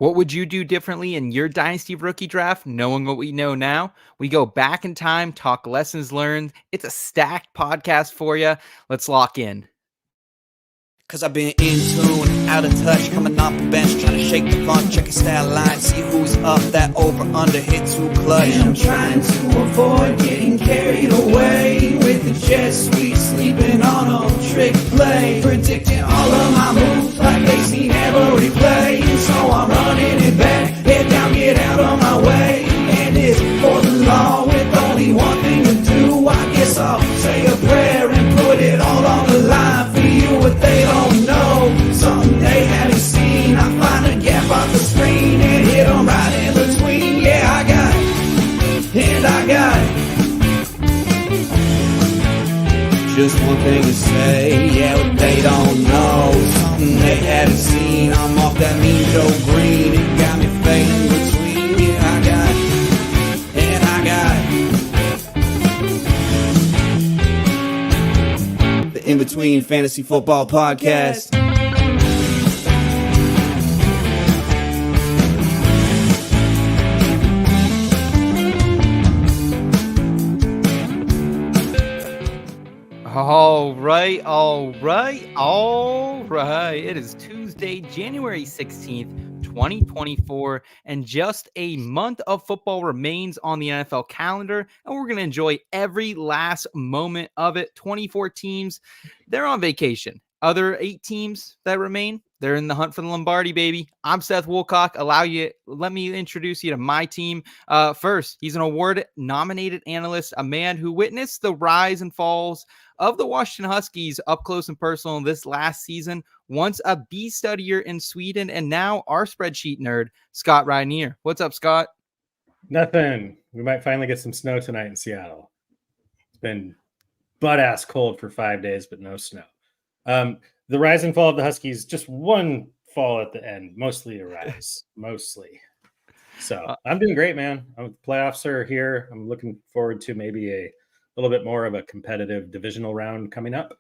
What would you do differently in your Dynasty rookie draft? Knowing what we know now, we go back in time, talk lessons learned. It's a stacked podcast for you. Let's lock in. Cause I've been in tune, out of touch, coming off the bench, trying to shake the funk, check a stat line, see who's up, that over under hit too clutch. And I'm trying to avoid getting carried away with the jet sweep, sleeping on a trick play, predicting all of my moves like they seen every play. So I'm running it back, head down, get out of my way, and it's for the law with only one thing to do. I guess I'll say a prayer and put it all on the line for you. What they don't know, something they haven't seen. I find a gap on the screen and hit them right in between. Yeah, I got it, and I got it. Just one thing to say, yeah, what they don't know, something they haven't seen. I'm off that mean Joe Green, it got me fading between. Yeah, I got it, and I got it. The In Between Fantasy Football Podcast. All right. It is Tuesday, January 16th, 2024, and just a month of football remains on the NFL calendar, and we're going to enjoy every last moment of it. 24 teams, they're on vacation. Other 8 teams that remain, they're in the hunt for the Lombardi, baby. I'm Seth Woolcock. Let me introduce you to my team. First, he's an award-nominated analyst, a man who witnessed the rise and falls of the Washington Huskies up close and personal this last season, once a bee studier in Sweden, and now our spreadsheet nerd, Scott Rynier. What's up, Scott? Nothing. We might finally get some snow tonight in Seattle. It's been butt-ass cold for 5 days, but no snow. The rise and fall of the Huskies, just one fall at the end, mostly a rise, mostly. So I'm doing great, man. Playoffs are here. I'm looking forward to maybe a little bit more of a competitive divisional round coming up.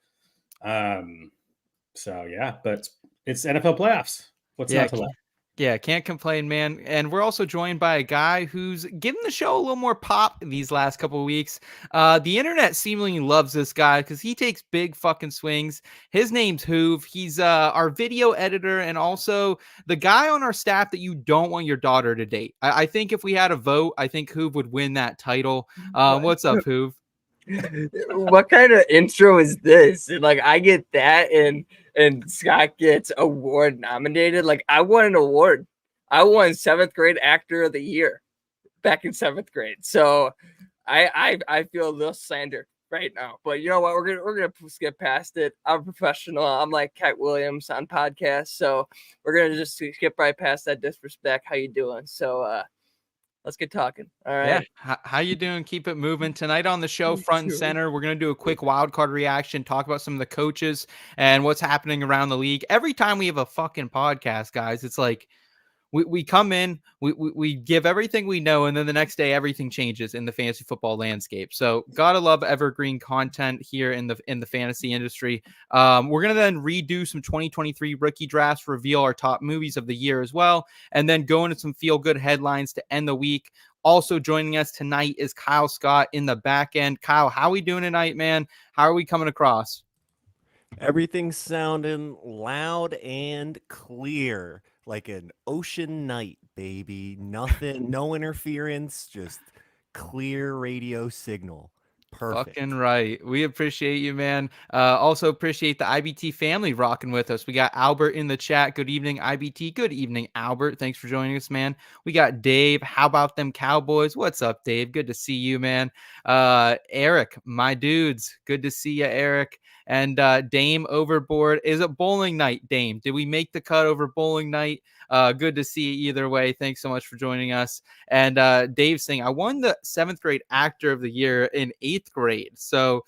So yeah, but it's NFL playoffs. What's not to like? Yeah, can't complain, man. And we're also joined by a guy who's given the show a little more pop these last couple of weeks. The internet seemingly loves this guy because he takes big fucking swings. His name's Hoov. He's our video editor and also the guy on our staff that you don't want your daughter to date. I think if we had a vote, I think Hoov would win that title. What's up, Hoov? What kind of intro is this? Like, I get that and Scott gets award nominated. Like, I won an award. I won 7th grade actor of the year back in 7th grade. So I feel a little slandered right now. But you know what? We're gonna skip past it. I'm a professional. I'm like Cat Williams on podcasts. So we're gonna just skip right past that disrespect. How you doing? So let's get talking. All right. Yeah. How you doing? Keep it moving. Tonight on the show, front and center, we're going to do a quick wild card reaction, talk about some of the coaches and what's happening around the league. Every time we have a fucking podcast, guys, it's like we come in, we give everything we know, and then the next day everything changes in the fantasy football landscape. So gotta love evergreen content here in the fantasy industry. We're gonna then redo some 2023 rookie drafts, reveal our top movies of the year as well, and then go into some feel good headlines to end the week. Also joining us tonight is Kyle Scott in the back end. Kyle, how are we doing tonight, man? How are we coming across? Everything's sounding loud and clear, like an ocean night, baby. Nothing, no interference, just clear radio signal. Perfect. Fucking right. We appreciate you, man. Also appreciate the IBT family rocking with us. We got Albert in the chat. Good evening, IBT. Good evening, Albert. Thanks for joining us, man. We got Dave. How about them Cowboys? What's up, Dave? Good to see you, man. Eric, my dudes. Good to see you, Eric. And Dame Overboard. Is it bowling night, Dame? Did we make the cut over bowling night? Good to see you either way. Thanks so much for joining us. And Dave's saying, I won the 7th grade actor of the year in 8th grade. So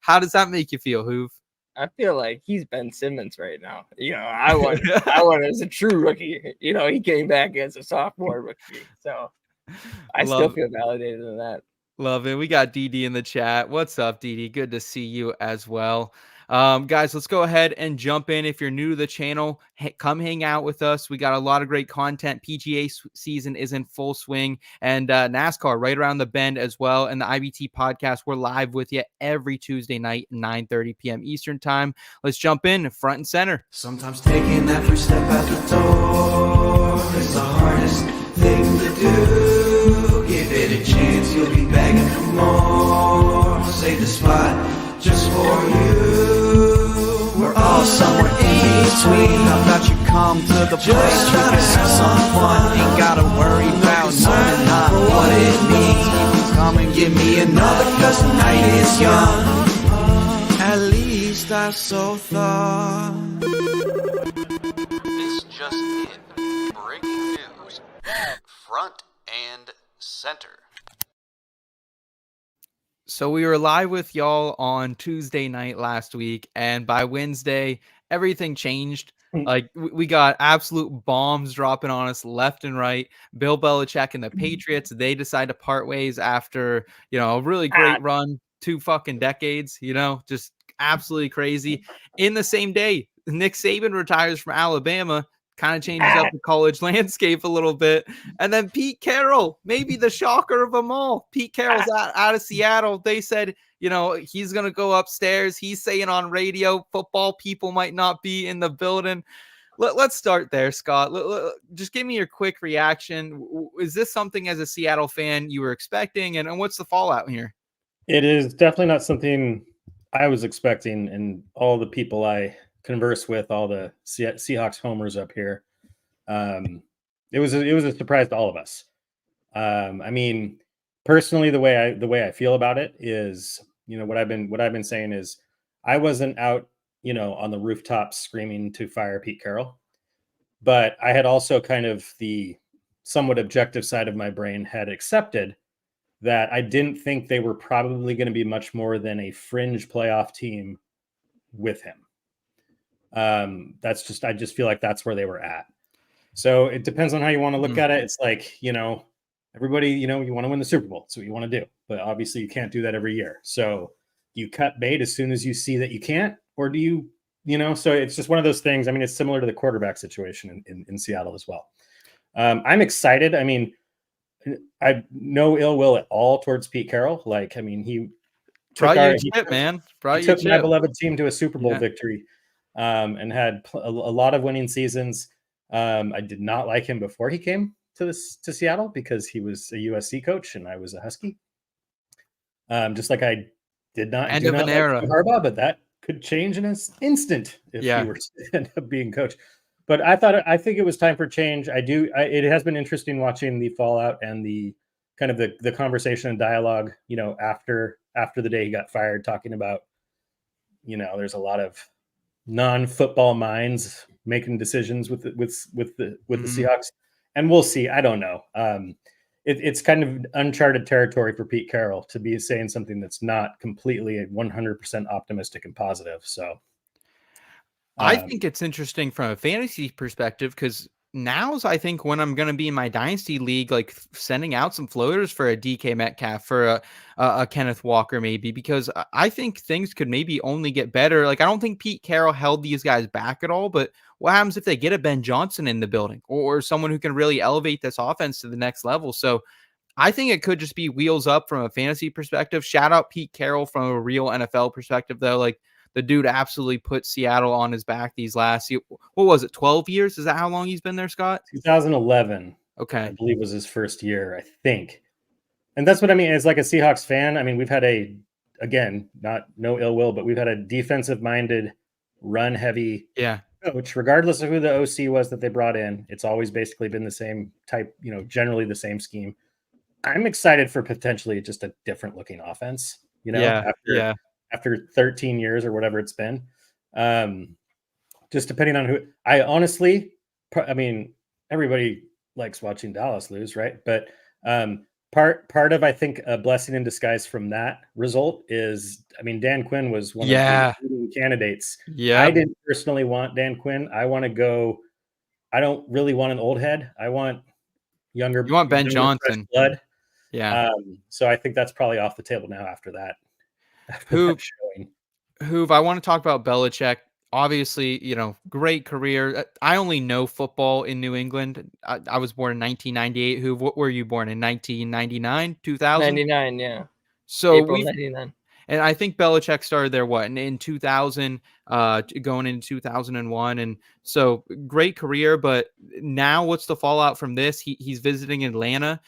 how does that make you feel, Hoov? I feel like he's Ben Simmons right now. You know, I won as a true rookie. You know, he came back as a sophomore rookie. So I still feel validated in that. Love it. We got DD in the chat. What's up, DD? Good to see you as well. Guys, let's go ahead and jump in. If you're new to the channel, come hang out with us. We got a lot of great content. PGA season is in full swing, and NASCAR right around the bend as well. And the IBT podcast, we're live with you every Tuesday night, 9:30 p.m. Eastern time. Let's jump in front and center. Sometimes taking that first step out the door is the hardest thing to do. Give it a chance, you'll be begging for more. Save the spot just for you. We're all somewhere in between. How about you come to the place where you have some fun? Ain't gotta worry about knowing not what it means. You can come and give me another, cause the night is young. At least I so thought. This just in. Breaking news. Front and center. So we were live with y'all on Tuesday night last week, and by Wednesday, everything changed. Like, we got absolute bombs dropping on us left and right. Bill Belichick and the Patriots, they decide to part ways after, a really great run, 2 fucking decades, just absolutely crazy. In the same day, Nick Saban retires from Alabama, kind of changes up the college landscape a little bit. And then Pete Carroll, maybe the shocker of them all. Pete Carroll's out of Seattle. They said, he's going to go upstairs. He's saying on radio, football people might not be in the building. Let's start there, Scott. Just give me your quick reaction. Is this something as a Seattle fan you were expecting? And what's the fallout here? It is definitely not something I was expecting, and all the people I converse with, all the Seahawks homers up here. It was a surprise to all of us. I mean, personally, the way I feel about it is, what I've been saying is, I wasn't out, on the rooftops screaming to fire Pete Carroll, but I had also kind of the somewhat objective side of my brain had accepted that I didn't think they were probably going to be much more than a fringe playoff team with him. I just feel like that's where they were at. So it depends on how you want to look at it. It's like, everybody, you want to win the Super Bowl. That's what you want to do. But obviously you can't do that every year. So you cut bait as soon as you see that you can't, or do you, so it's just one of those things. I mean, it's similar to the quarterback situation in Seattle as well. I'm excited. I mean, I no ill will at all towards Pete Carroll. Like, I mean, he took my beloved team to a Super Bowl victory. And had a lot of winning seasons. I did not like him before he came to Seattle because he was a USC coach and I was a Husky. Just like I did not end of an era like Harbaugh, but that could change in an instant if he were to end up being coach. But I think it was time for change. It has been interesting watching the fallout and the kind of the conversation and dialogue, after the day he got fired, talking about, there's a lot of non-football minds making decisions with the Seahawks, and we'll see. I don't know. It's kind of uncharted territory for Pete Carroll to be saying something that's not completely 100% optimistic and positive. So I think it's interesting from a fantasy perspective, because now's, I think, when I'm going to be in my Dynasty league, like sending out some floaters for a DK Metcalf, for a Kenneth Walker, maybe, because I think things could maybe only get better. Like, I don't think Pete Carroll held these guys back at all, but what happens if they get a Ben Johnson in the building, or someone who can really elevate this offense to the next level? So I think it could just be wheels up from a fantasy perspective. Shout out Pete Carroll from a real NFL perspective, though. Like, the dude absolutely put Seattle on his back these last, what was it, 12 years? Is that how long he's been there, Scott? 2011. Okay. I believe was his first year, I think. And that's what I mean. As like a Seahawks fan, I mean, we've had no ill will, but we've had a defensive-minded, run-heavy coach, regardless of who the OC was that they brought in. It's always basically been the same type, generally the same scheme. I'm excited for potentially just a different-looking offense, after 13 years or whatever it's been. Just depending on who. I mean, everybody likes watching Dallas lose, right? But part of, I think, a blessing in disguise from that result is, I mean, Dan Quinn was one of the candidates. Yeah, I didn't personally want Dan Quinn. I don't really want an old head. I want younger. You want Ben Johnson. Blood. Yeah. So I think that's probably off the table now after that. Hoov, Hoov, I want to talk about Belichick. Obviously, great career. I only know football in New England. I was born in 1998. Hoov, what were you born in? 1999, 2000? 99, yeah. So April we've 99. And I think Belichick started there in 2000, going into 2001, and so great career. But now, what's the fallout from this? He's visiting Atlanta.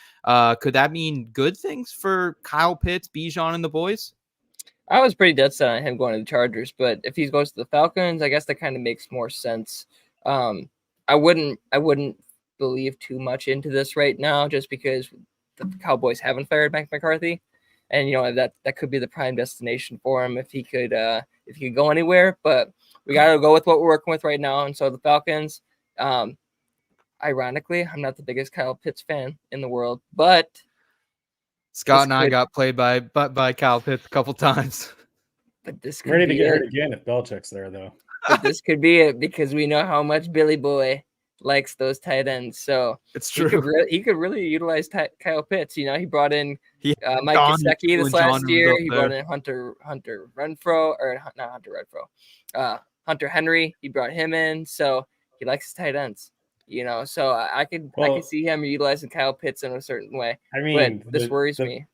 Could that mean good things for Kyle Pitts, Bijan, and the boys? I was pretty dead set on him going to the Chargers, but if he goes to the Falcons, I guess that kind of makes more sense. I wouldn't believe too much into this right now, just because the Cowboys haven't fired Mike McCarthy, and that could be the prime destination for him if he could go anywhere. But we got to go with what we're working with right now, and so the Falcons. Ironically, I'm not the biggest Kyle Pitts fan in the world, but Scott and I got played by Kyle Pitts a couple times. But this could ready be to get it. hurt again if Belichick's there, though. But this could be it, because we know how much Billy Boy likes those tight ends. So It's true. He could really utilize Kyle Pitts. He brought in Mike John Gesicki this last was year. up He there. brought in Hunter Renfro, or not Hunter Renfro, Hunter Henry. He brought him in, so he likes his tight ends. So I could see him utilizing Kyle Pitts in a certain way. I mean, but this worries me.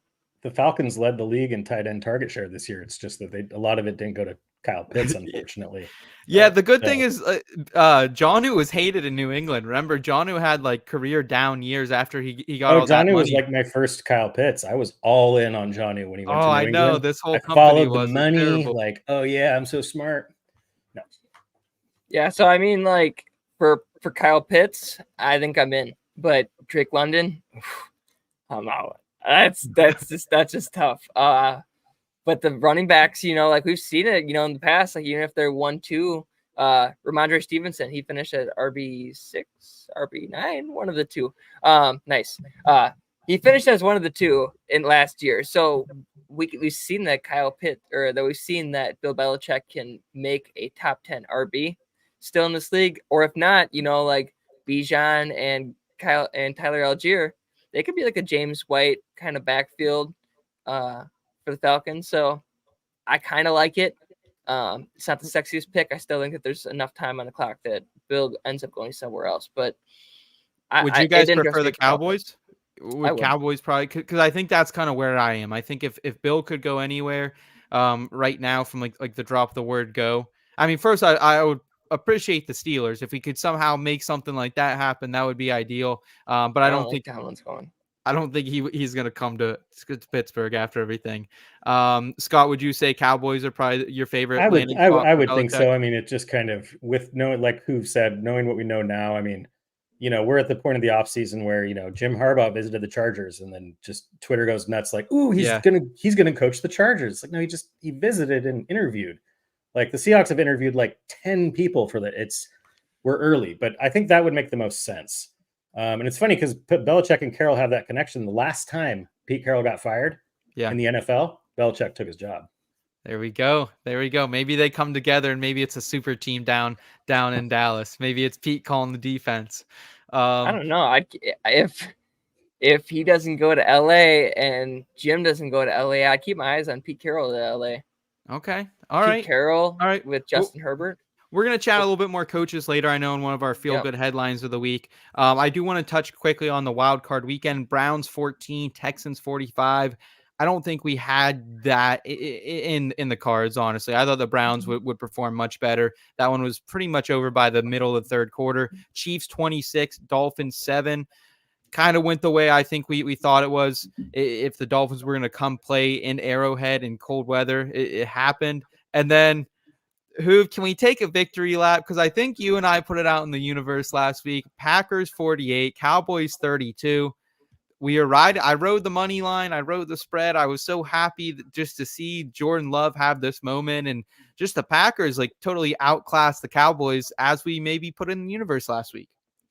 The Falcons led the league in tight end target share this year. It's just that a lot of it didn't go to Kyle Pitts, unfortunately. Yeah, the good thing is Jonnu was hated in New England. Remember, Jonnu had like career down years after he got all that money. Jonnu was like my first Kyle Pitts. I was all in on Jonnu when he went to New I England. know. This whole I company followed was the money. terrible. Like, oh yeah, I'm so smart. No. Yeah, so I mean, like for Kyle Pitts, I think I'm in. But Drake London, I'm out. That's just tough. But the running backs, like we've seen it, in the past, like even if they're 1-2, Ramondre Stevenson, he finished at RB6, RB9, one of the two. Nice. He finished as one of the two in last year. So we've seen that we've seen that Bill Belichick can make a top 10 RB still in this league, or if not, like Bijan and Tyler Algier, they could be like a James White kind of backfield for the Falcons. So I kind of like it. It's not the sexiest pick. I still think that there's enough time on the clock that Bill ends up going somewhere else. But would you guys prefer the Cowboys? Would Cowboys probably, because I think that's kind of where I am. I think if Bill could go anywhere right now from like the drop of the word go. I mean, first I would appreciate the Steelers. If we could somehow make something like that happen, that would be ideal. But I don't think Tomlin's going. I don't think he's going to come to Pittsburgh after everything. Scott, would you say Cowboys are probably your favorite? I would think Belichick? so. I mean, it just kind of like Hoov said, knowing what we know now. I mean, we're at the point of the offseason where, Jim Harbaugh visited the Chargers, and then just Twitter goes nuts. Like, ooh, he's gonna coach the Chargers. Like, no, he visited and interviewed. Like the Seahawks have interviewed like 10 people for that. We're early, but I think that would make the most sense. And it's funny because Belichick and Carroll have that connection. The last time Pete Carroll got fired in the NFL, Belichick took his job. There we go. Maybe they come together, and maybe it's a super team down in Dallas. Maybe it's Pete calling the defense. I don't know. If he doesn't go to LA and Jim doesn't go to LA, I keep my eyes on Pete Carroll to LA. Okay. All right. Pete Carroll. All right. With Justin Herbert. We're going to chat a little bit more coaches later, I know, in one of our feel-good headlines of the week. I do want to touch quickly on the wild card weekend. Browns 14, Texans 45. I don't think we had that in the cards, honestly. I thought the Browns would perform much better. That one was pretty much over by the middle of the third quarter. Chiefs 26, Dolphins 7. Kind of went the way I think we thought it was. If the Dolphins were going to come play in Arrowhead in cold weather, it happened. And then, Hoov, can we take a victory lap? Because I think you and I put it out in the universe last week. Packers 48, Cowboys 32. I rode the money line. I rode the spread. I was so happy just to see Jordan Love have this moment, and just the Packers like totally outclassed the Cowboys as we maybe put it in the universe last week.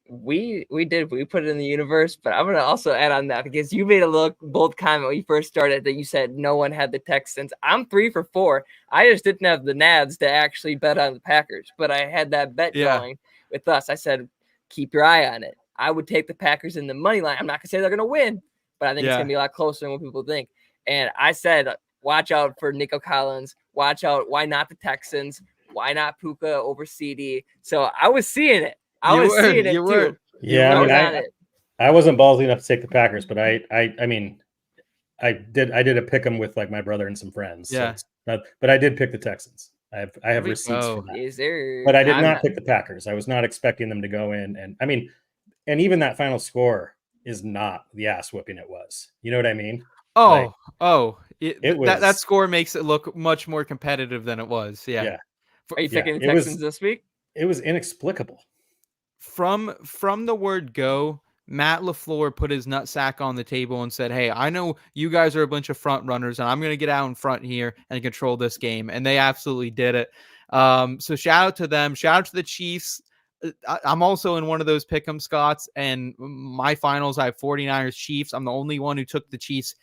We put it in the universe, but I'm going to also add on that because you made a little bold comment when you first started that you said no one had the Texans. I'm 3 for 4. I just didn't have the nads to actually bet on the Packers, but I had that bet going with us. I said, keep your eye on it. I would take the Packers in the money line. I'm not going to say they're going to win, but I think it's going to be a lot closer than what people think. And I said watch out for Nico Collins. Watch out. Why not the Texans? Why not Puka over CD? So I was seeing it. I was seeing it too. Yeah, I I mean, I wasn't ballsy enough to take the Packers, but I mean, I did a pick 'em with like my brother and some friends. Yeah. So but I did pick the Texans. I have receipts for that. Is there? But I did not pick the Packers. I was not expecting them to go in, and I mean, and even that final score is not the ass whooping it was. You know what I mean? It was that score makes it look much more competitive than it was. Yeah. Are you picking the Texans this week? It was inexplicable. From the word go, Matt LaFleur put his nutsack on the table and said, "Hey, I know you guys are a bunch of front runners, and I'm going to get out in front here and control this game." And they absolutely did it. So shout out to them. Shout out to the Chiefs. I'm also in one of those pick'em Scots, and my finals, I have 49ers Chiefs. I'm the only one who took the Chiefs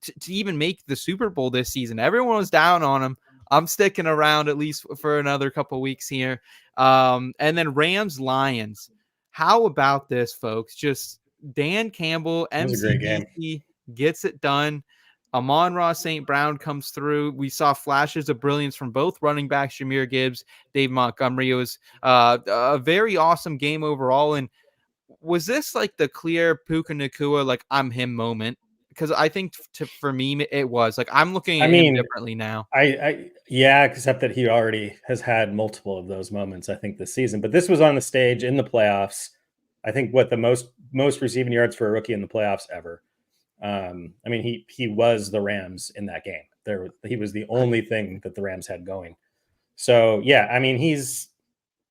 to even make the Super Bowl this season. Everyone was down on them. I'm sticking around at least for another couple weeks here. And then Rams Lions. How about this, folks? Just Dan Campbell, MCDC gets it done. Amon-Ra St. Brown comes through. We saw flashes of brilliance from both running backs, Jahmyr Gibbs, Dave Montgomery. It was a very awesome game overall. And was this like the clear Puka Nacua, like I'm him moment? Because I think for me, it was like I'm looking at him differently now. Yeah, except that he already has had multiple of those moments, I think, this season. But this was on the stage in the playoffs. I think the most receiving yards for a rookie in the playoffs ever. I mean, he was the Rams in that game. He was the only thing that the Rams had going. So yeah, I mean, he's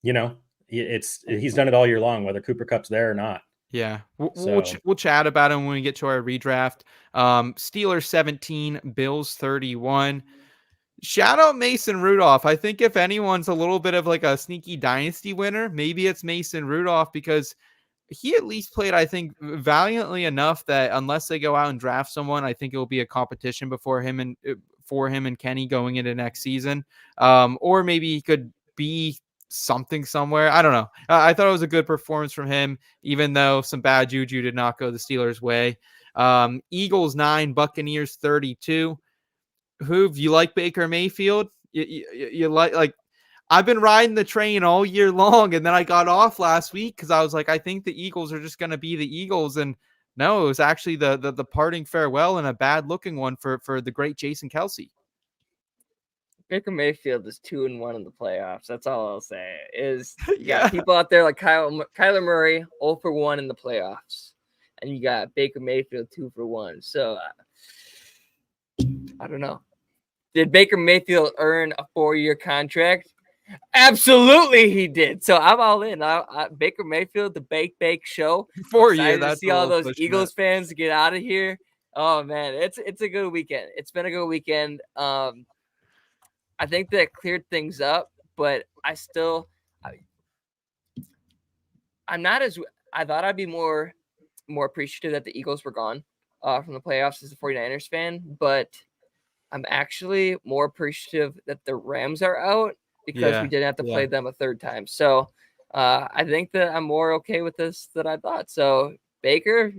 done it all year long, whether Cooper Kupp's there or not. Yeah, we'll chat about him when we get to our redraft. Steelers 17, Bills 31. Shout out Mason Rudolph. I think if anyone's a little bit of like a sneaky dynasty winner, maybe it's Mason Rudolph, because he at least played, I think, valiantly enough that unless they go out and draft someone, I think it will be a competition for him and Kenny going into next season. Or maybe he could be something somewhere. I don't know. I thought it was a good performance from him, even though some bad juju did not go the Steelers' way. Eagles 9, Buccaneers 32. Hoov, you like Baker Mayfield? You like I've been riding the train all year long, and then I got off last week because I was like, I think the Eagles are just going to be the Eagles, and no, it was actually the parting farewell and a bad looking one for the great Jason Kelce. Baker Mayfield is 2-1 in the playoffs. That's all I'll say. You got people out there like Kyler Murray 0-1 in the playoffs, and you got Baker Mayfield 2-1. So I don't know. Did Baker Mayfield earn a 4-year contract? Absolutely, he did. So I'm all in. Baker Mayfield, the Bake Show. 4 years. To see all those Eagles fans get out of here. Oh man, it's a good weekend. It's been a good weekend. I think that cleared things up, but I'm not as I thought I'd be more appreciative that the Eagles were gone from the playoffs as a 49ers fan, but I'm actually more appreciative that the Rams are out because we didn't have to play them a third time. So I think that I'm more okay with this than I thought. So Baker,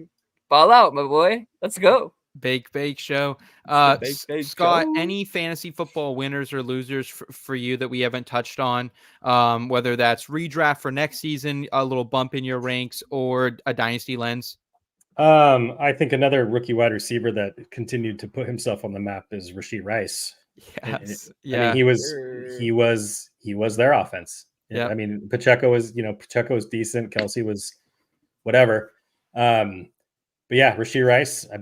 ball out, my boy. Let's go. Bake Show. Bake Scott, show. Any fantasy football winners or losers for you that we haven't touched on, whether that's redraft for next season, a little bump in your ranks, or a dynasty lens? I think another rookie wide receiver that continued to put himself on the map is Rashee Rice. Yes. I mean, he was their offense. Yeah. I mean, Pacheco was decent. Kelce was whatever. But yeah, Rashee Rice, I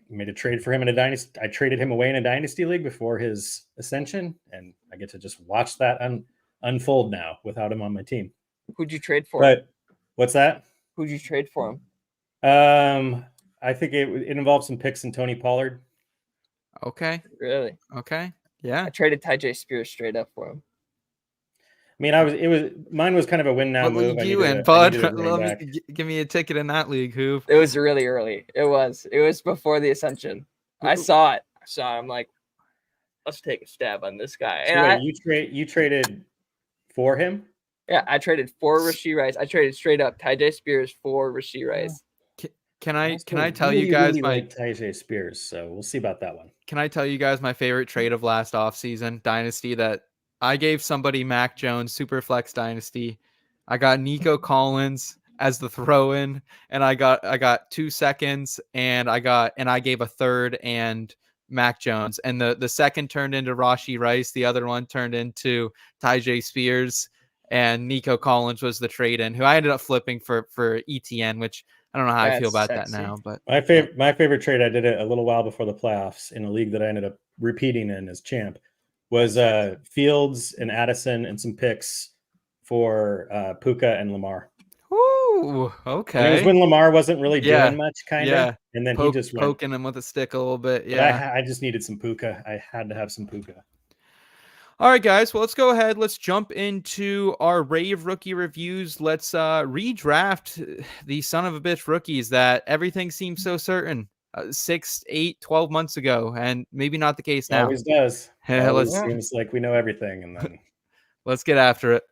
made a trade for him in a dynasty. I traded him away in a dynasty league before his ascension, and I get to just watch that unfold now without him on my team. Who'd you trade for? But what's that? Who'd you trade for him? I think it involved some picks in Tony Pollard. Okay. Really? Okay. Yeah. I traded Tyjae Spears straight up for him. I mean, mine was kind of a win now move. What league you in, bud? Give me a ticket in that league, Hoov. It was really early. It was before the ascension. I saw it. I'm like, let's take a stab on this guy. So and you traded for him? Yeah, I traded for Rashee Rice. I traded straight up Tyjae Spears for Rashee Rice. Can I tell you guys like Tyjae Spears? So we'll see about that one. can I tell you guys my favorite trade of last offseason, Dynasty, that I gave somebody Mac Jones, Superflex Dynasty. I got Nico Collins as the throw-in, and I got 2 seconds, and I gave a third and Mac Jones. And the second turned into Rashee Rice, the other one turned into Tyjae Spears, and Nico Collins was the trade-in, who I ended up flipping for ETN, which I don't know how I feel That's about that sexy. now, but My favorite trade, I did it a little while before the playoffs in a league that I ended up repeating in as champ, was Fields and Addison and some picks for Puka and Lamar. Ooh, And it was okay. when Lamar wasn't really Yeah, doing much, kind of. yeah. And then he just went. Poking him with a stick a little bit. But Yeah. I just needed some Puka. I had to have some Puka. All right, guys. Well, let's go ahead. Let's jump into our Rave rookie reviews. Let's redraft the son of a bitch rookies that everything seems so certain 6, 8, 12 months ago, and maybe not the case now. Always does. Yeah, Always let's seems like we know everything, and then let's get after it.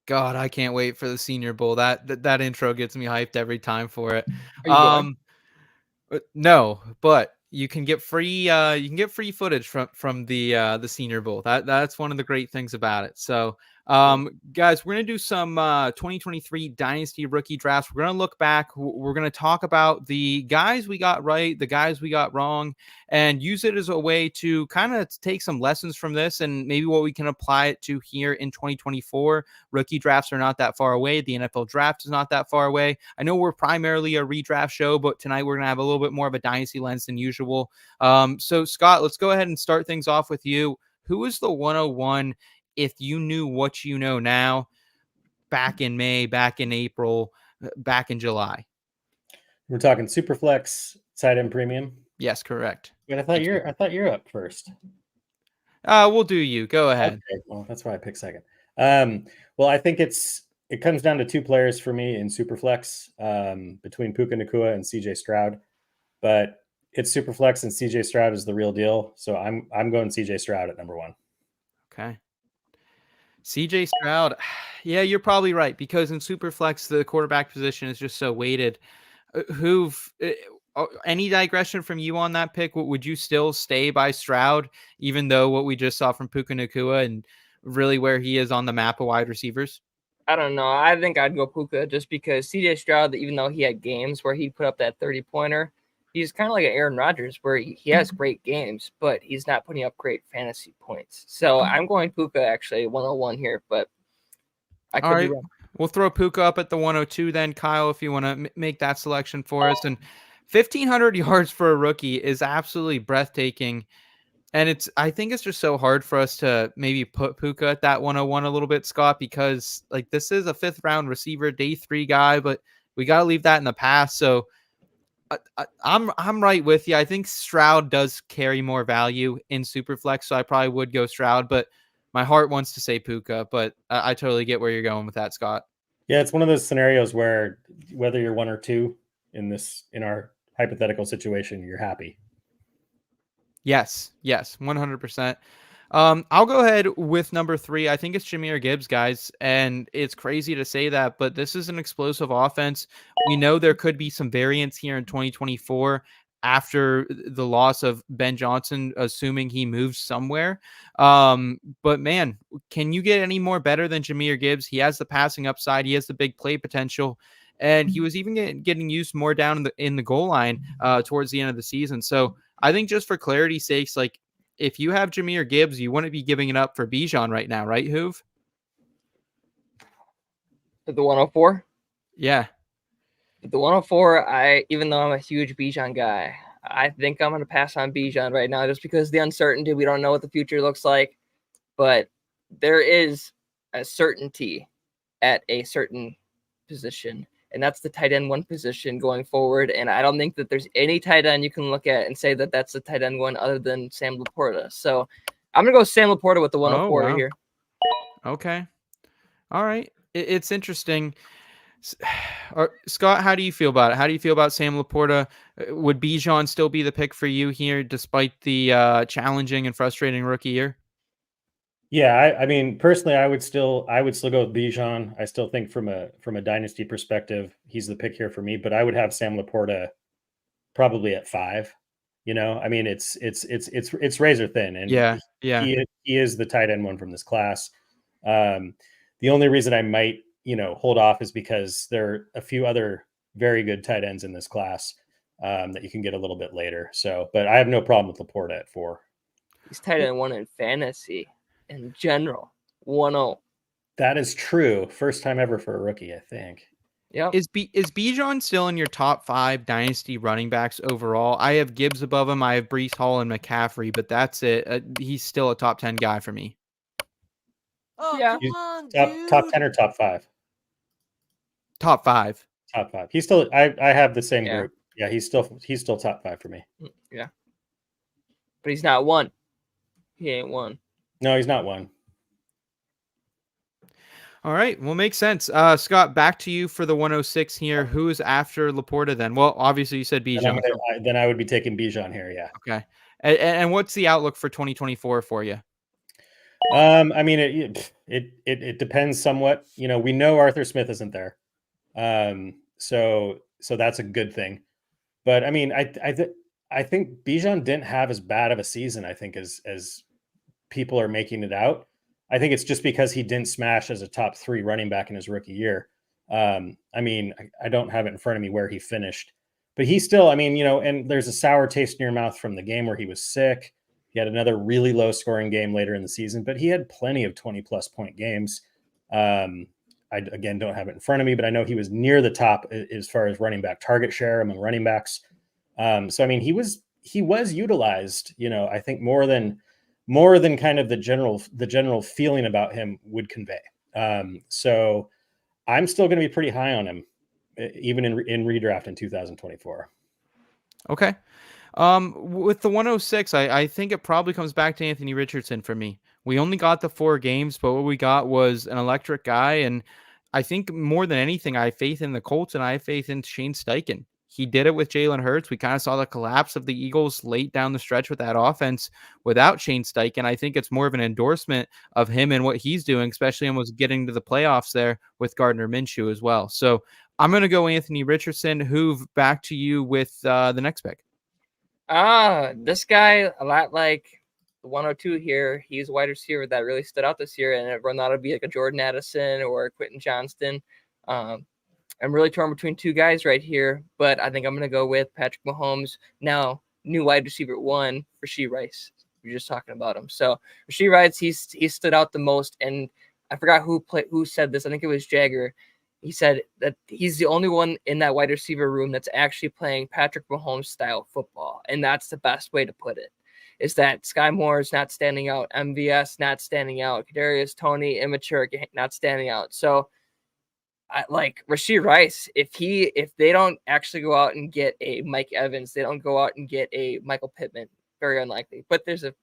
God, I can't wait for the Senior Bowl. That intro gets me hyped every time for it. Are you going? No, but you can get free footage from the Senior Bowl. That's one of the great things about it. So, guys, we're gonna do some 2023 Dynasty rookie drafts. We're gonna look back. We're gonna talk about the guys we got right, the guys we got wrong, and use it as a way to kind of take some lessons from this and maybe what we can apply it to here in 2024. Rookie drafts are not that far away. The NFL draft is not that far away. I know we're primarily a redraft show, but tonight we're going to have a little bit more of a Dynasty lens than usual. So, Scott, let's go ahead and start things off with you. Who was the 101 if you knew what you know now back in May, back in April, back in July? we're talking Superflex side end premium. Yes, correct. But I thought you're up first. We'll do you. Go ahead. Okay, well, that's why I picked second. Well, I think it comes down to 2 players for me in Superflex, between Puka Nacua and C.J. Stroud. But it's Superflex and C.J. Stroud is the real deal. So I'm going C.J. Stroud at number 1. Okay. C.J. Stroud. Yeah, you're probably right, because in Superflex, the quarterback position is just so weighted. Any digression from you on that pick? Would you still stay by Stroud, even though what we just saw from Puka Nacua and really where he is on the map of wide receivers? I don't know. I think I'd go Puka just because CJ Stroud, even though he had games where he put up that 30-pointer, he's kind of like an Aaron Rodgers where he has great games, but he's not putting up great fantasy points. So I'm going Puka actually 101 here, but I could be wrong. We'll throw Puka up at the 102 then, Kyle, if you want to make that selection for us. And 1,500 yards for a rookie is absolutely breathtaking. And I think it's just so hard for us to maybe put Puka at that 101 a little bit, Scott, because like this is a 5th round receiver, day 3 guy, but we got to leave that in the past. So I'm right with you. I think Stroud does carry more value in Superflex, so I probably would go Stroud, but my heart wants to say Puka, but I totally get where you're going with that, Scott. Yeah, it's one of those scenarios where whether you're 1 or 2 in our hypothetical situation, you're happy. Yes, 100%. I'll go ahead with number 3. I think it's Jahmyr Gibbs, guys, and it's crazy to say that, but this is an explosive offense. We know there could be some variance here in 2024 after the loss of Ben Johnson, assuming he moves somewhere. But man, can you get any more better than Jahmyr Gibbs? He has the passing upside. He has the big play potential. And he was even getting used more down in the goal line towards the end of the season. So I think just for clarity's sakes, like if you have Jahmyr Gibbs, you wouldn't be giving it up for Bijan right now, right, Hoov? At the 104? Yeah. At the 104, even though I'm a huge Bijan guy, I think I'm going to pass on Bijan right now just because the uncertainty. We don't know what the future looks like, but there is a certainty at a certain position, and that's the tight end 1 position going forward. And I don't think that there's any tight end you can look at and say that that's the tight end 1 other than Sam Laporta. So I'm going to go Sam Laporta with the 104 wow. here. Okay. All right. It's interesting. Scott, how do you feel about it? How do you feel about Sam Laporta? Would Bijan still be the pick for you here, despite the challenging and frustrating rookie year? Yeah, I mean, personally, I would still go with Bijan. I still think from a dynasty perspective, he's the pick here for me. But I would have Sam Laporta probably at 5. I mean, it's razor thin, and Yeah. he is the tight end 1 from this class. The only reason I might hold off is because there are a few other very good tight ends in this class that you can get a little bit later. So, but I have no problem with Laporta at 4. He's tight end 1 in fantasy in general. 1-0. That is true. First time ever for a rookie, I think. Yeah. Is Bijan still in your top 5 dynasty running backs overall? I have Gibbs above him. I have Breece Hall and McCaffrey, but that's it. He's still a top 10 guy for me. Oh, Yeah. come on, Top dude. 10 or top 5? Top 5. Top 5. He's still. I have the same Yeah. group. Yeah, he's still top 5 for me. Yeah. But he's not 1. He ain't 1. No, he's not 1. All right. Well, makes sense. Scott, back to you for the 106 here. Who is after Laporta then? Well, obviously you said Bijan. Then I would be taking Bijan here. Yeah. Okay. And what's the outlook for 2024 for you? I mean, it depends somewhat. We know Arthur Smith isn't there, so that's a good thing. But I mean, I think Bijan didn't have as bad of a season, I think, as people are making it out. I think it's just because he didn't smash as a top 3 running back in his rookie year. I mean, I don't have it in front of me where he finished, but he still, I mean, and there's a sour taste in your mouth from the game where he was sick. He had another really low scoring game later in the season, but he had plenty of 20+ point games. I again don't have it in front of me, but I know he was near the top as far as running back target share among running backs. So I mean, he was utilized, I think more than kind of the general feeling about him would convey. So I'm still going to be pretty high on him, even in redraft in 2024. Okay. With the 106, I think it probably comes back to Anthony Richardson for me. We only got the 4 games, but what we got was an electric guy. And I think more than anything, I have faith in the Colts and I have faith in Shane Steichen. He did it with Jalen Hurts. We kind of saw the collapse of the Eagles late down the stretch with that offense without Shane Steichen. I think it's more of an endorsement of him and what he's doing, especially almost getting to the playoffs there with Gardner Minshew as well. So I'm going to go Anthony Richardson. Hoov, back to you with the next pick. This guy, a lot like the 102 here, he's a wide receiver that really stood out this year, and everyone thought it'd be like a Jordan Addison or Quentin Johnston. I'm really torn between 2 guys right here, but I think I'm going to go with Patrick Mahomes. Now, new wide receiver 1, Rashee Rice. We were just talking about him. So Rashee Rice, he stood out the most, and I forgot who said this. I think it was Jagger. He said that he's the only one in that wide receiver room that's actually playing Patrick Mahomes style football. And that's the best way to put it, is that Sky Moore is not standing out. MVS not standing out. Kadarius Toney, immature, not standing out. So I like Rashee Rice. If they don't actually go out and get a Mike Evans, they don't go out and get a Michael Pittman, very unlikely, but there's a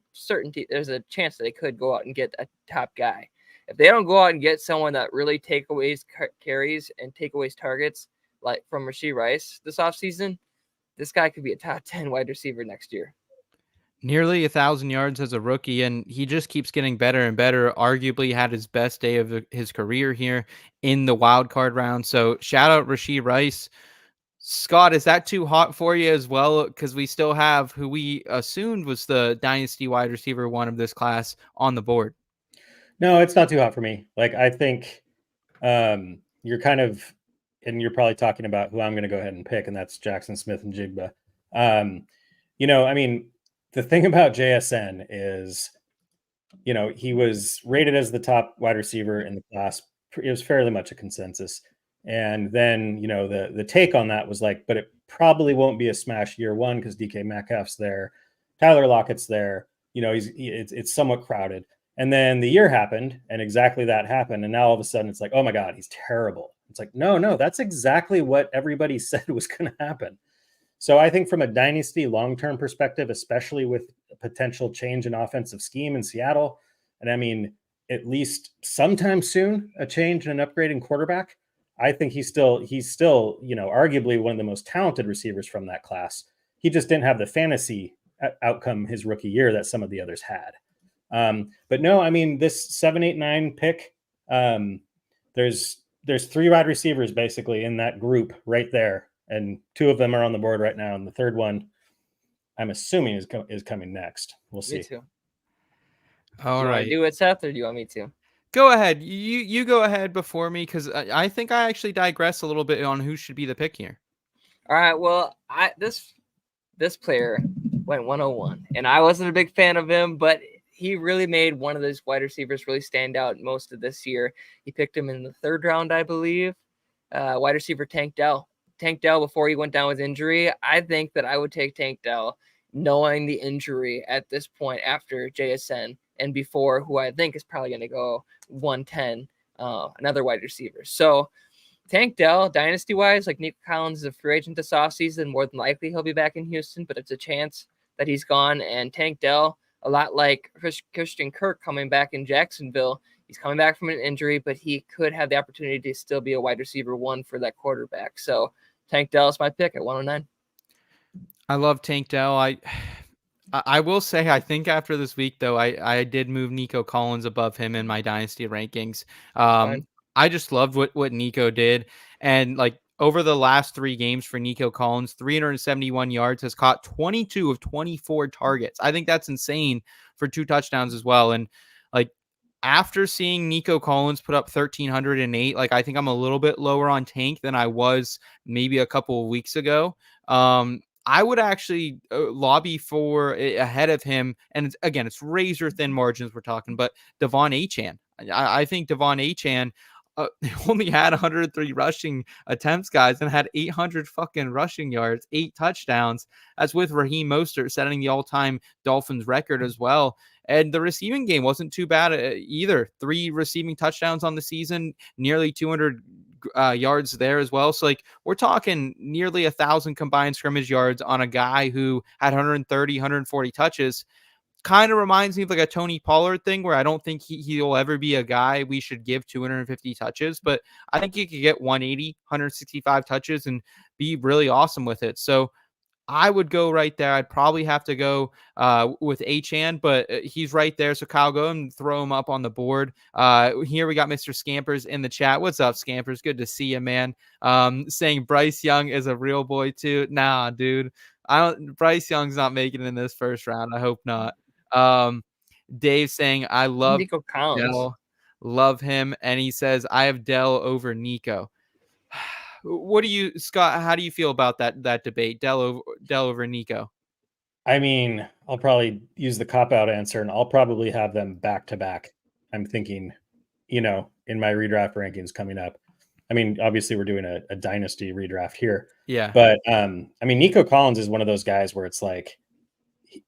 chance that they could go out and get a top guy. If they don't go out and get someone that really takeaways carries and takeaways targets, like from Rashee Rice this offseason, this guy could be a top 10 wide receiver next year. Nearly 1,000 yards as a rookie, and he just keeps getting better and better. Arguably had his best day of his career here in the wild card round. So shout out Rashee Rice. Scott, is that too hot for you as well? Because we still have who we assumed was the dynasty wide receiver 1 of this class on the board. No, it's not too hot for me. Like, I think you're kind of, and you're probably talking about who I'm going to go ahead and pick, and that's Jackson Smith and Jigba. I mean, the thing about JSN is, he was rated as the top wide receiver in the class. It was fairly much a consensus. And then, the take on that was like, but it probably won't be a smash year 1 because DK Metcalf's there. Tyler Lockett's there. It's somewhat crowded. And then the year happened, and exactly that happened. And now all of a sudden it's like, oh my God, he's terrible. It's like, no, that's exactly what everybody said was going to happen. So I think from a dynasty long-term perspective, especially with a potential change in offensive scheme in Seattle, and I mean, at least sometime soon, a change and an upgrade in quarterback, I think he's still, arguably one of the most talented receivers from that class. He just didn't have the fantasy outcome his rookie year that some of the others had. But no, I mean, this 7, 8, 9 pick, there's 3 wide receivers basically in that group right there. And 2 of them are on the board right now. And the third one, I'm assuming is coming next. We'll see. Me too. All do you right. want to do it, Seth, or do you want me to? Go ahead. You go ahead before me, because I think I actually digress a little bit on who should be the pick here. All right. Well, this player went 101, and I wasn't a big fan of him, but he really made one of those wide receivers really stand out most of this year. He picked him in the 3rd round, I believe. Wide receiver Tank Dell. Tank Dell, before he went down with injury, I think that I would take Tank Dell, knowing the injury at this point after JSN and before, who I think is probably going to go 110, another wide receiver. So Tank Dell, dynasty-wise, like Nico Collins is a free agent this offseason. More than likely he'll be back in Houston, but it's a chance that he's gone. And Tank Dell, a lot like Christian Kirk coming back in Jacksonville, he's coming back from an injury, but he could have the opportunity to still be a wide receiver 1 for that quarterback. So Tank Dell is my pick at 109. I love Tank Dell. I will say, I think after this week, though, I did move Nico Collins above him in my dynasty rankings. I just loved what Nico did. And like over the last 3 games for Nico Collins, 371 yards, has caught 22 of 24 targets. I think that's insane for 2 touchdowns as well. And like, after seeing Nico Collins put up 1,308, like I think I'm a little bit lower on Tank than I was maybe a couple of weeks ago. I would actually lobby for ahead of him. And again, it's razor thin margins we're talking, but Devon Achane. I think Devon Achane only had 103 rushing attempts, guys, and had 800 fucking rushing yards, 8 touchdowns. That's with Raheem Mostert setting the all-time Dolphins record as well. And the receiving game wasn't too bad either. 3 receiving touchdowns on the season, nearly 200 yards there as well. So like we're talking nearly 1,000 combined scrimmage yards on a guy who had 130, 140 touches. Kind of reminds me of like a Tony Pollard thing, where I don't think he'll ever be a guy we should give 250 touches, but I think he could get 180, 165 touches and be really awesome with it. So I would go right there. I'd probably have to go with Achane, but he's right there. So Kyle, go and throw him up on the board. Here we got Mr. Scampers in the chat. What's up, Scampers? Good to see you, man. Saying Bryce Young is a real boy too. Nah, dude. Bryce Young's not making it in this first round. I hope not. Dave saying, I love Nico Collins. Dell, love him. And he says, I have Dell over Nico. What do you, Scott, how do you feel about that debate? Dell over Nico? I mean, I'll probably use the cop-out answer, and I'll probably have them back-to-back. I'm thinking, in my redraft rankings coming up. I mean, obviously we're doing a dynasty redraft here. Yeah. But, I mean, Nico Collins is one of those guys where it's like,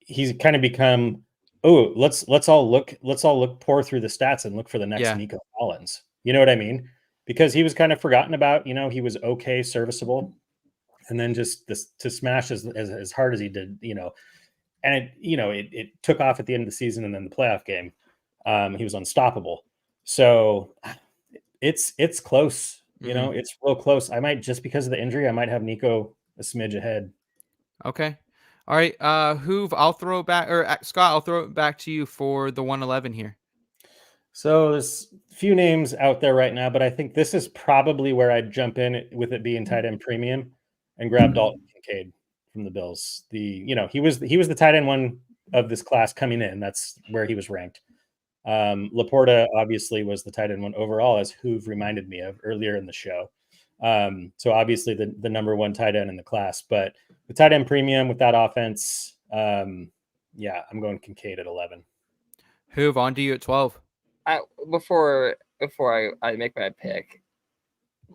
he's kind of become, let's all pour through the stats and look for the next Nico Collins. You know what I mean? Because he was kind of forgotten about, he was okay, serviceable. And then just to smash as hard as he did, and it took off at the end of the season, and then the playoff game, he was unstoppable. So it's close, it's real close. I might, just because of the injury, I might have Nico a smidge ahead. Okay. All right. Hoov, I'll throw it back, or Scott, I'll throw it back to you for the 111 here. So there's a few names out there right now, but I think this is probably where I'd jump in with it being tight end premium and grab Dalton Kincaid from the Bills. He was the tight end 1 of this class coming in. That's where he was ranked. Laporta obviously was the tight end 1 overall, as Hoov reminded me of earlier in the show. So obviously the number 1 tight end in the class, but the tight end premium with that offense, I'm going Kincaid at 11. Hoov, on to you at 12. Before I make my pick,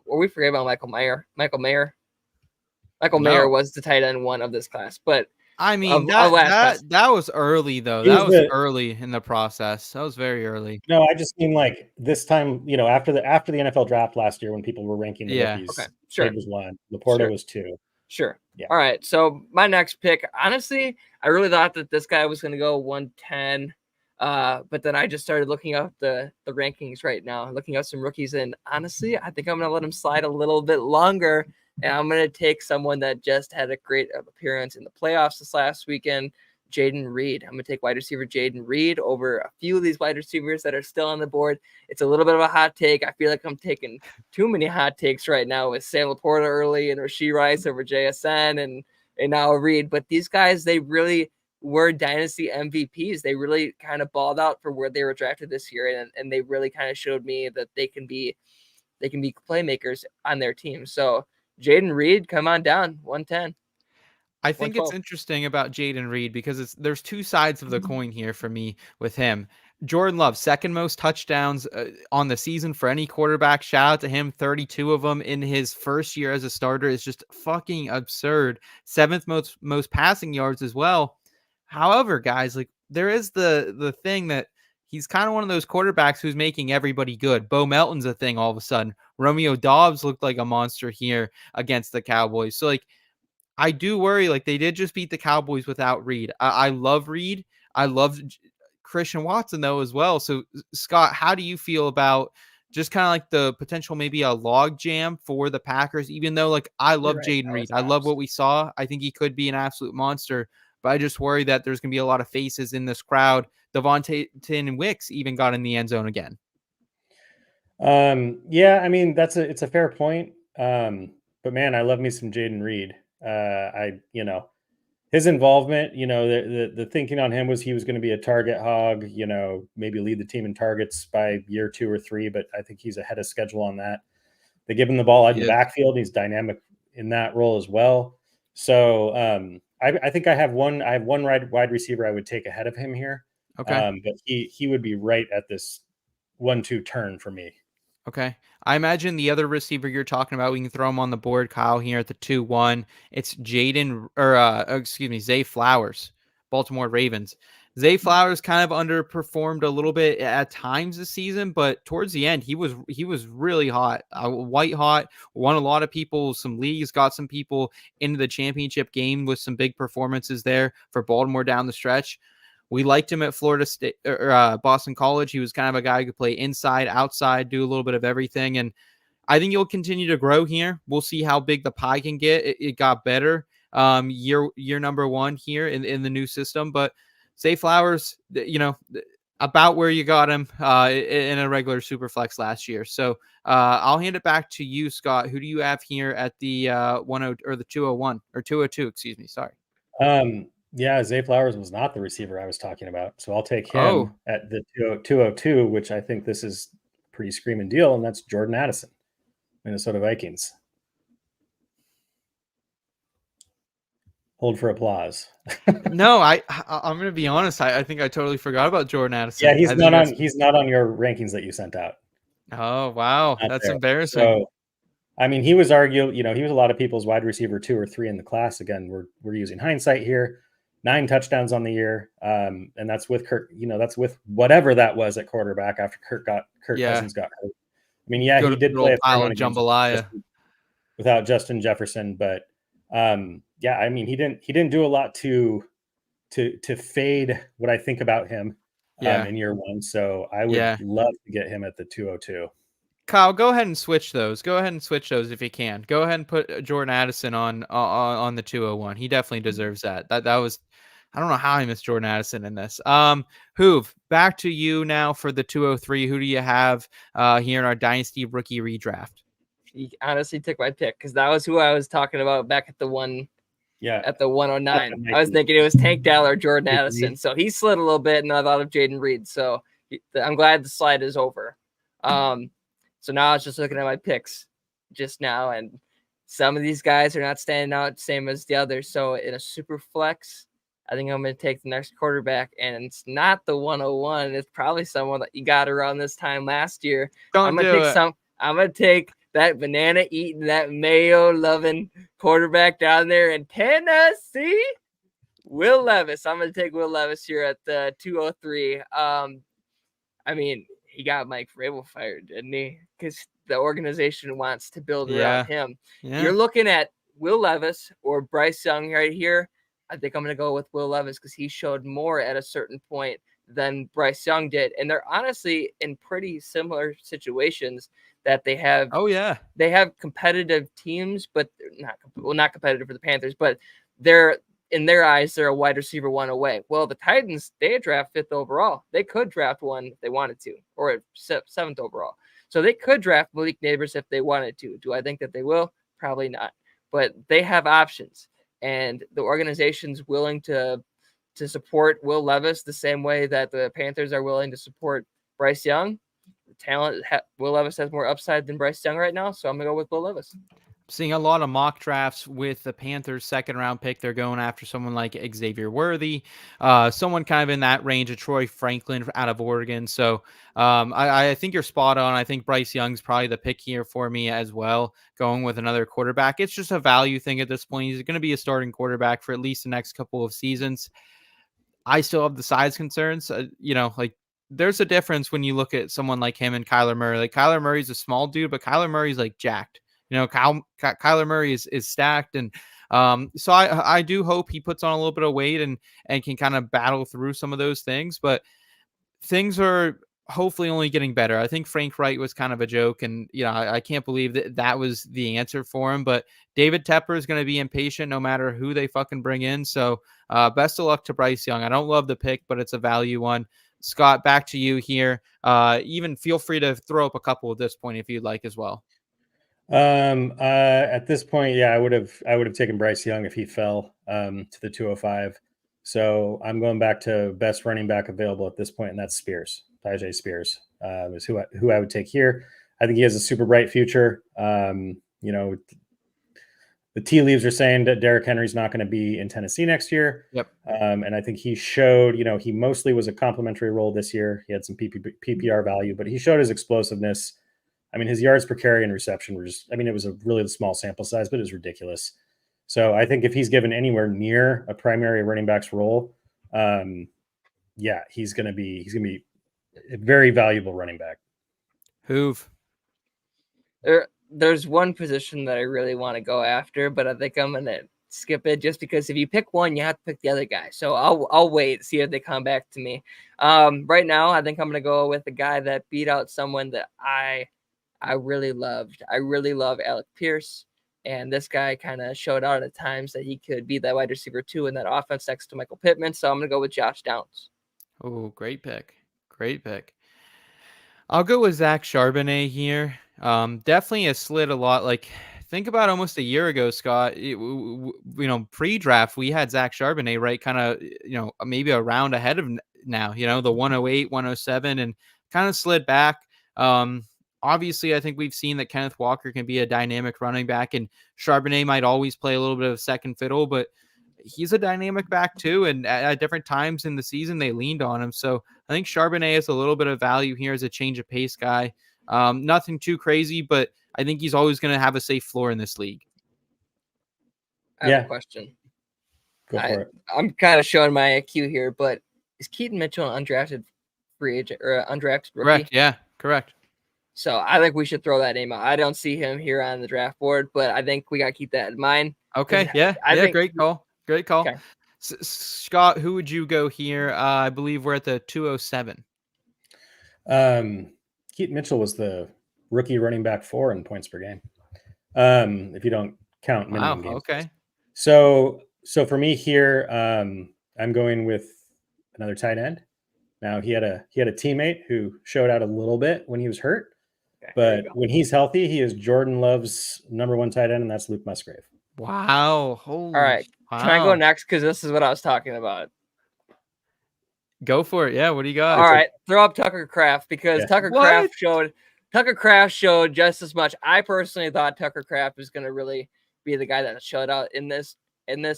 we forget about Michael Mayer. Michael Mayer was the tight end 1 of this class, but I mean, of last that was early though. He was That was the- early in the process. That was very early. No, I just mean like this time, after the NFL draft last year when people were ranking the Yeah. rookies. Okay, sure. Cade was 1, Laporta Sure. was 2. Sure. Yeah. All right. So my next pick, honestly, I really thought that this guy was going to go 110. But then I just started looking up the rankings right now, looking up some rookies. And honestly, I think I'm going to let him slide a little bit longer. And I'm going to take someone that just had a great appearance in the playoffs this last weekend, Jayden Reed. I'm going to take wide receiver Jayden Reed over a few of these wide receivers that are still on the board. It's a little bit of a hot take. I feel like I'm taking too many hot takes right now with Sam Laporta early and Rashee Rice over JSN and now Reed. But these guys, they really were dynasty MVPs. They really kind of balled out for where they were drafted this year. And they really kind of showed me that they can be playmakers on their team. So Jayden Reed, come on down, 110. I think it's 112. interesting about Jayden Reed because there's two sides of the coin here for me with him. Jordan Love, second most touchdowns on the season for any quarterback. Shout out to him, 32 of them in his first year as a starter is just fucking absurd. Seventh most passing yards as well. However, guys, like there is the thing that he's kind of one of those quarterbacks who's making everybody good. Bo Melton's a thing all of a sudden. Romeo Doubs looked like a monster here against the Cowboys. So like I do worry, like they did just beat the Cowboys without Reed. I love Reed. I love Christian Watson though as well. So Scott, how do you feel about just kind of like the potential maybe a log jam for the Packers? Even though like I love Jayden Reed, I love what we saw. I think he could be an absolute monster, but I just worry that there's gonna be a lot of faces in this crowd. Devontae and Wicks even got in the end zone again. Yeah, I mean it's a fair point. But man, I love me some Jayden Reed. His involvement, the thinking on him was he was going to be a target hog, maybe lead the team in targets by year 2 or 3, but I think he's ahead of schedule on that. They give him the ball out in the backfield. He's dynamic in that role as well. So I think I have one wide receiver I would take ahead of him here. Okay. But he would be right at this 1-2 turn for me. Okay. I imagine the other receiver you're talking about, we can throw him on the board, Kyle, here at the 2-1. It's Zay Flowers, Baltimore Ravens. Zay Flowers kind of underperformed a little bit at times this season, but towards the end, he was really hot, white hot, won a lot of people, some leagues, got some people into the championship game with some big performances there for Baltimore down the stretch. We liked him at Florida State or Boston College. He was kind of a guy who could play inside, outside, do a little bit of everything. And I think he'll continue to grow here. We'll see how big the pie can get. It got better year number 1 here in the new system. But Zay Flowers, about where you got him in a regular Superflex last year. So I'll hand it back to you, Scott. Who do you have here at the 10 or the 201 or 202? Excuse me. Sorry. Yeah, Zay Flowers was not the receiver I was talking about. So I'll take him at the 202, which I think this is a pretty screaming deal, and that's Jordan Addison, Minnesota Vikings. Hold for applause. No, I'm going to be honest. I think I totally forgot about Jordan Addison. Yeah, he's not on your rankings that you sent out. Oh, wow. That's there. embarrassing. So, I mean, he was arguably, he was a lot of people's wide receiver 2 or 3 in the class. Again, we're using hindsight here. 9 touchdowns on the year. And that's with Kirk, that's with whatever that was at quarterback after Kirk Cousins got hurt. I mean, yeah, he did play a pile of jambalaya without Justin Jefferson, but yeah, I mean, he didn't do a lot to fade what I think about him in year 1. So I would love to get him at the 202. Kyle, go ahead and switch those. Go ahead and switch those if you can. Go ahead and put Jordan Addison on the 201. He definitely deserves that. That was, I don't know how I missed Jordan Addison in this. Hoov, back to you now for the 203. Who do you have here in our Dynasty rookie redraft? You honestly took my pick because that was who I was talking about back at the 109. I was thinking it was Tank Dell or Jordan Addison. So he slid a little bit, and I thought of Jayden Reed. So I'm glad the slide is over. So now I was just looking at my picks just now, and some of these guys are not standing out same as the others. So in a super flex, I think I'm going to take the next quarterback, and it's not the 101. It's probably someone that you got around this time last year. I'm going to take that banana eating, that mayo loving quarterback down there in Tennessee. Will Levis. I'm going to take Will Levis here at the 203. I mean, he got Mike Vrabel fired, didn't he? Because the organization wants to build around him. Yeah. You're looking at Will Levis or Bryce Young right here. I think I'm going to go with Will Levis because he showed more at a certain point than Bryce Young did. And they're honestly in pretty similar situations that they have. Oh, yeah. They have competitive teams, but they're not competitive for the Panthers, but they're, in their eyes, they're a wide receiver one away. Well, the Titans, they draft 5th overall. They could draft one if they wanted to, or 7th overall. So they could draft Malik Neighbors if they wanted to. Do I think that they will? Probably not. But they have options, and the organization's willing to support Will Levis the same way that the Panthers are willing to support Bryce Young. The talent, Will Levis has more upside than Bryce Young right now, so I'm going to go with Will Levis. Seeing a lot of mock drafts with the Panthers' 2nd-round pick. They're going after someone like Xavier Worthy, someone kind of in that range of Troy Franklin out of Oregon. So I think you're spot on. I think Bryce Young's probably the pick here for me as well, going with another quarterback. It's just a value thing at this point. He's going to be a starting quarterback for at least the next couple of seasons. I still have the size concerns. There's a difference when you look at someone like him and Kyler Murray. Like, Kyler Murray's a small dude, but Kyler Murray's like jacked. Kyler Murray is stacked. And so I do hope he puts on a little bit of weight and can kind of battle through some of those things. But things are hopefully only getting better. I think Frank Wright was kind of a joke. And, I can't believe that was the answer for him. But David Tepper is going to be impatient no matter who they fucking bring in. So best of luck to Bryce Young. I don't love the pick, but it's a value one. Scott, back to you here. Even feel free to throw up a couple at this point if you'd like as well. At this point, yeah, I would have taken Bryce Young if he fell to the 205. So I'm going back to best running back available at this point, and that's Spears. Tyjae Spears is who I would take here. I think he has a super bright future. The tea leaves are saying that Derrick Henry's not going to be in Tennessee next year. Yep. And I think he showed, he mostly was a complimentary role this year. He had some PPR value, but he showed his explosiveness. I mean, his yards per carry and reception were just, it was a really small sample size, but it was ridiculous. So I think if he's given anywhere near a primary running back's role, he's going to be a very valuable running back. Hoov. There's one position that I really want to go after, but I think I'm going to skip it just because if you pick one, you have to pick the other guy. So I'll wait, see if they come back to me. Right now, I think I'm going to go with the guy that beat out someone that I really loved. I really love Alec Pierce, and this guy kind of showed out at times that he could be that wide receiver 2 in that offense next to Michael Pittman. So I'm going to go with Josh Downs. Oh, great pick. Great pick. I'll go with Zach Charbonnet here. Definitely has slid a lot. Like, think about almost a year ago, Scott, pre-draft, we had Zach Charbonnet, right? Kind of, maybe a round ahead of now, the 108, 107, and kind of slid back. Obviously, I think we've seen that Kenneth Walker can be a dynamic running back, and Charbonnet might always play a little bit of second fiddle, but he's a dynamic back too. And at different times in the season, they leaned on him. So I think Charbonnet has a little bit of value here as a change of pace guy. Nothing too crazy, but I think he's always going to have a safe floor in this league. I have a question. Go for it. I'm kind of showing my IQ here, but is Keaton Mitchell an undrafted free agent or undrafted rookie? Correct. Yeah, correct. So I think we should throw that name out. I don't see him here on the draft board, but I think we got to keep that in mind. Okay. Yeah. Great call. Great call. Okay. Scott, who would you go here? I believe we're at the 207. Keaton Mitchell was the rookie running back 4 in points per game. If you don't count minimum games. Okay. So for me here, I'm going with another tight end. Now he had a teammate who showed out a little bit when he was hurt, but when he's healthy, he is Jordan Love's number 1 tight end, and that's Luke Musgrave. Wow. All right. Wow. Can I go next? Because this is what I was talking about. Go for it. Yeah. What do you got? All right. Throw up Tucker Kraft because Tucker Kraft showed just as much. I personally thought Tucker Kraft was going to really be the guy that showed out in this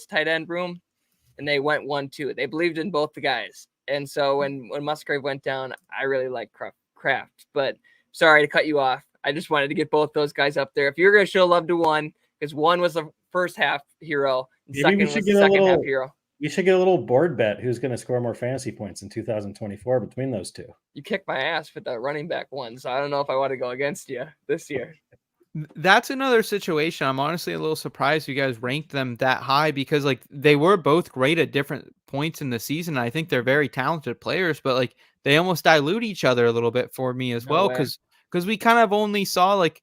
tight end room, and they went 1-2. They believed in both the guys. And so when Musgrave went down, I really liked Kraft. But sorry to cut you off. I just wanted to get both those guys up there. If you're going to show love to one, because one was the first half hero, and second was the second half hero. You should get a little board bet who's going to score more fantasy points in 2024 between those two. You kicked my ass with that running back one, so I don't know if I want to go against you this year. That's another situation. I'm honestly a little surprised you guys ranked them that high because like they were both great at different points in the season. I think they're very talented players, but like they almost dilute each other a little bit for me as No well way. because we kind of only saw like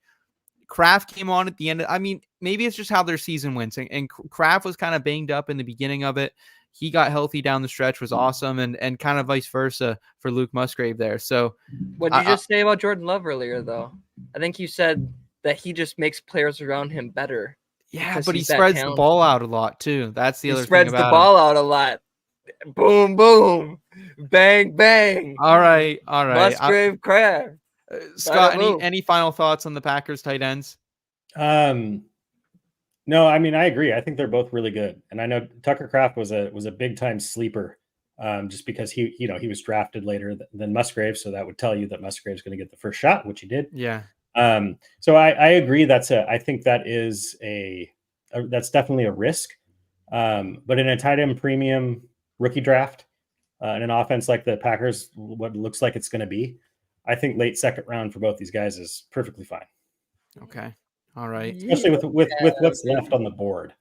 Kraft came on at the end. I mean, maybe it's just how their season went, and Kraft was kind of banged up in the beginning of it. He got healthy down the stretch, was awesome, and kind of vice versa for Luke Musgrave there. So what did you just say about Jordan Love earlier, though? I think you said that he just makes players around him better. Yeah, because but he he's that spreads the talented. ball out a lot too. That's the He other spreads thing the about ball out a lot. Boom, boom, bang, bang. him. All right. Musgrave, Kraft. Scott, move. any final thoughts on the Packers tight ends? No, I mean, I agree. I think they're both really good. And I know Tucker Kraft was a big time sleeper just because he was drafted later than Musgrave. So that would tell you that Musgrave's going to get the first shot, which he did. Yeah. So I agree. I think that is that's definitely a risk. But in a tight end premium rookie draft, in an offense like the Packers, what it looks like it's going to be, I think late second round for both these guys is perfectly fine. Okay. All right. Especially with what's left on the board.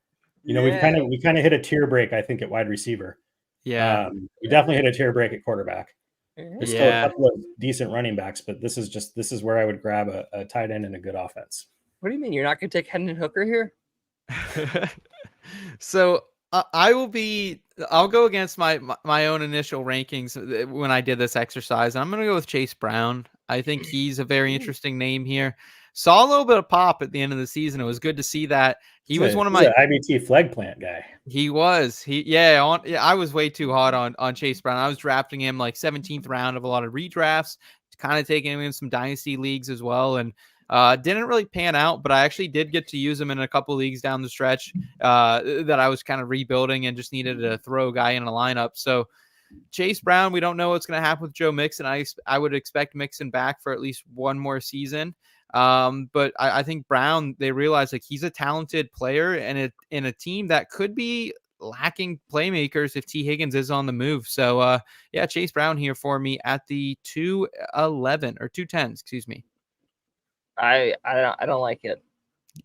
We kind of hit a tier break, I think, at wide receiver. Yeah. We definitely hit a tier break at quarterback. There's still a Yeah. couple of decent running backs, but this is where I would grab a tight end and a good offense. What do you mean you're not going to take Hendon Hooker here? So I'll go against my own initial rankings when I did this exercise. I'm going to go with Chase Brown. I think he's a very interesting name here. Saw a little bit of pop at the end of the season. It was good to see that. He was one of my IBT flag plant guy. He was. I was way too hot on Chase Brown. I was drafting him like 17th round of a lot of redrafts, kind of taking him in some dynasty leagues as well. And didn't really pan out, but I actually did get to use him in a couple leagues down the stretch that I was kind of rebuilding and just needed to throw a guy in a lineup. So Chase Brown, we don't know what's going to happen with Joe Mixon. I would expect Mixon back for at least one more season. But I think Brown, they realize like he's a talented player and in a team that could be lacking playmakers if T. Higgins is on the move. So Chase Brown here for me at the 211 or 210, excuse me. I don't like it.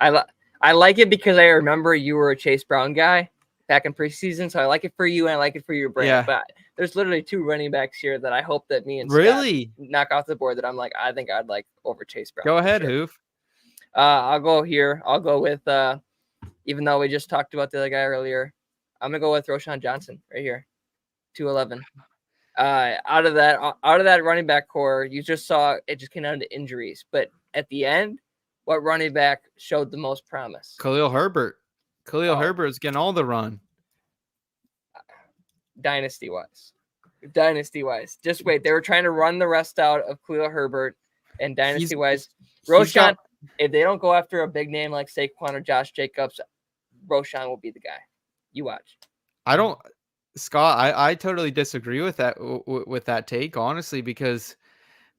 I like it because I remember you were a Chase Brown guy back in preseason, so I like it for you and I like it for your brand. Yeah. But there's literally two running backs here that I hope that me and Really Scott knock off the board that I'm like, I think I'd like over Chase Brown. Go ahead, sure. Hoov. I'll go here. I'll go with even though we just talked about the other guy earlier, I'm gonna go with Roschon Johnson right here, 211. Out of that running back core, you just saw it just came down to injuries, but at the end, what running back showed the most promise? Khalil Herbert. Herbert's getting all the run. Dynasty wise. Just wait. They were trying to run the rest out of Khalil Herbert, and dynasty wise, Roschon. If they don't go after a big name like Saquon or Josh Jacobs, Roschon will be the guy. You watch. Scott, I totally disagree with that take, honestly, because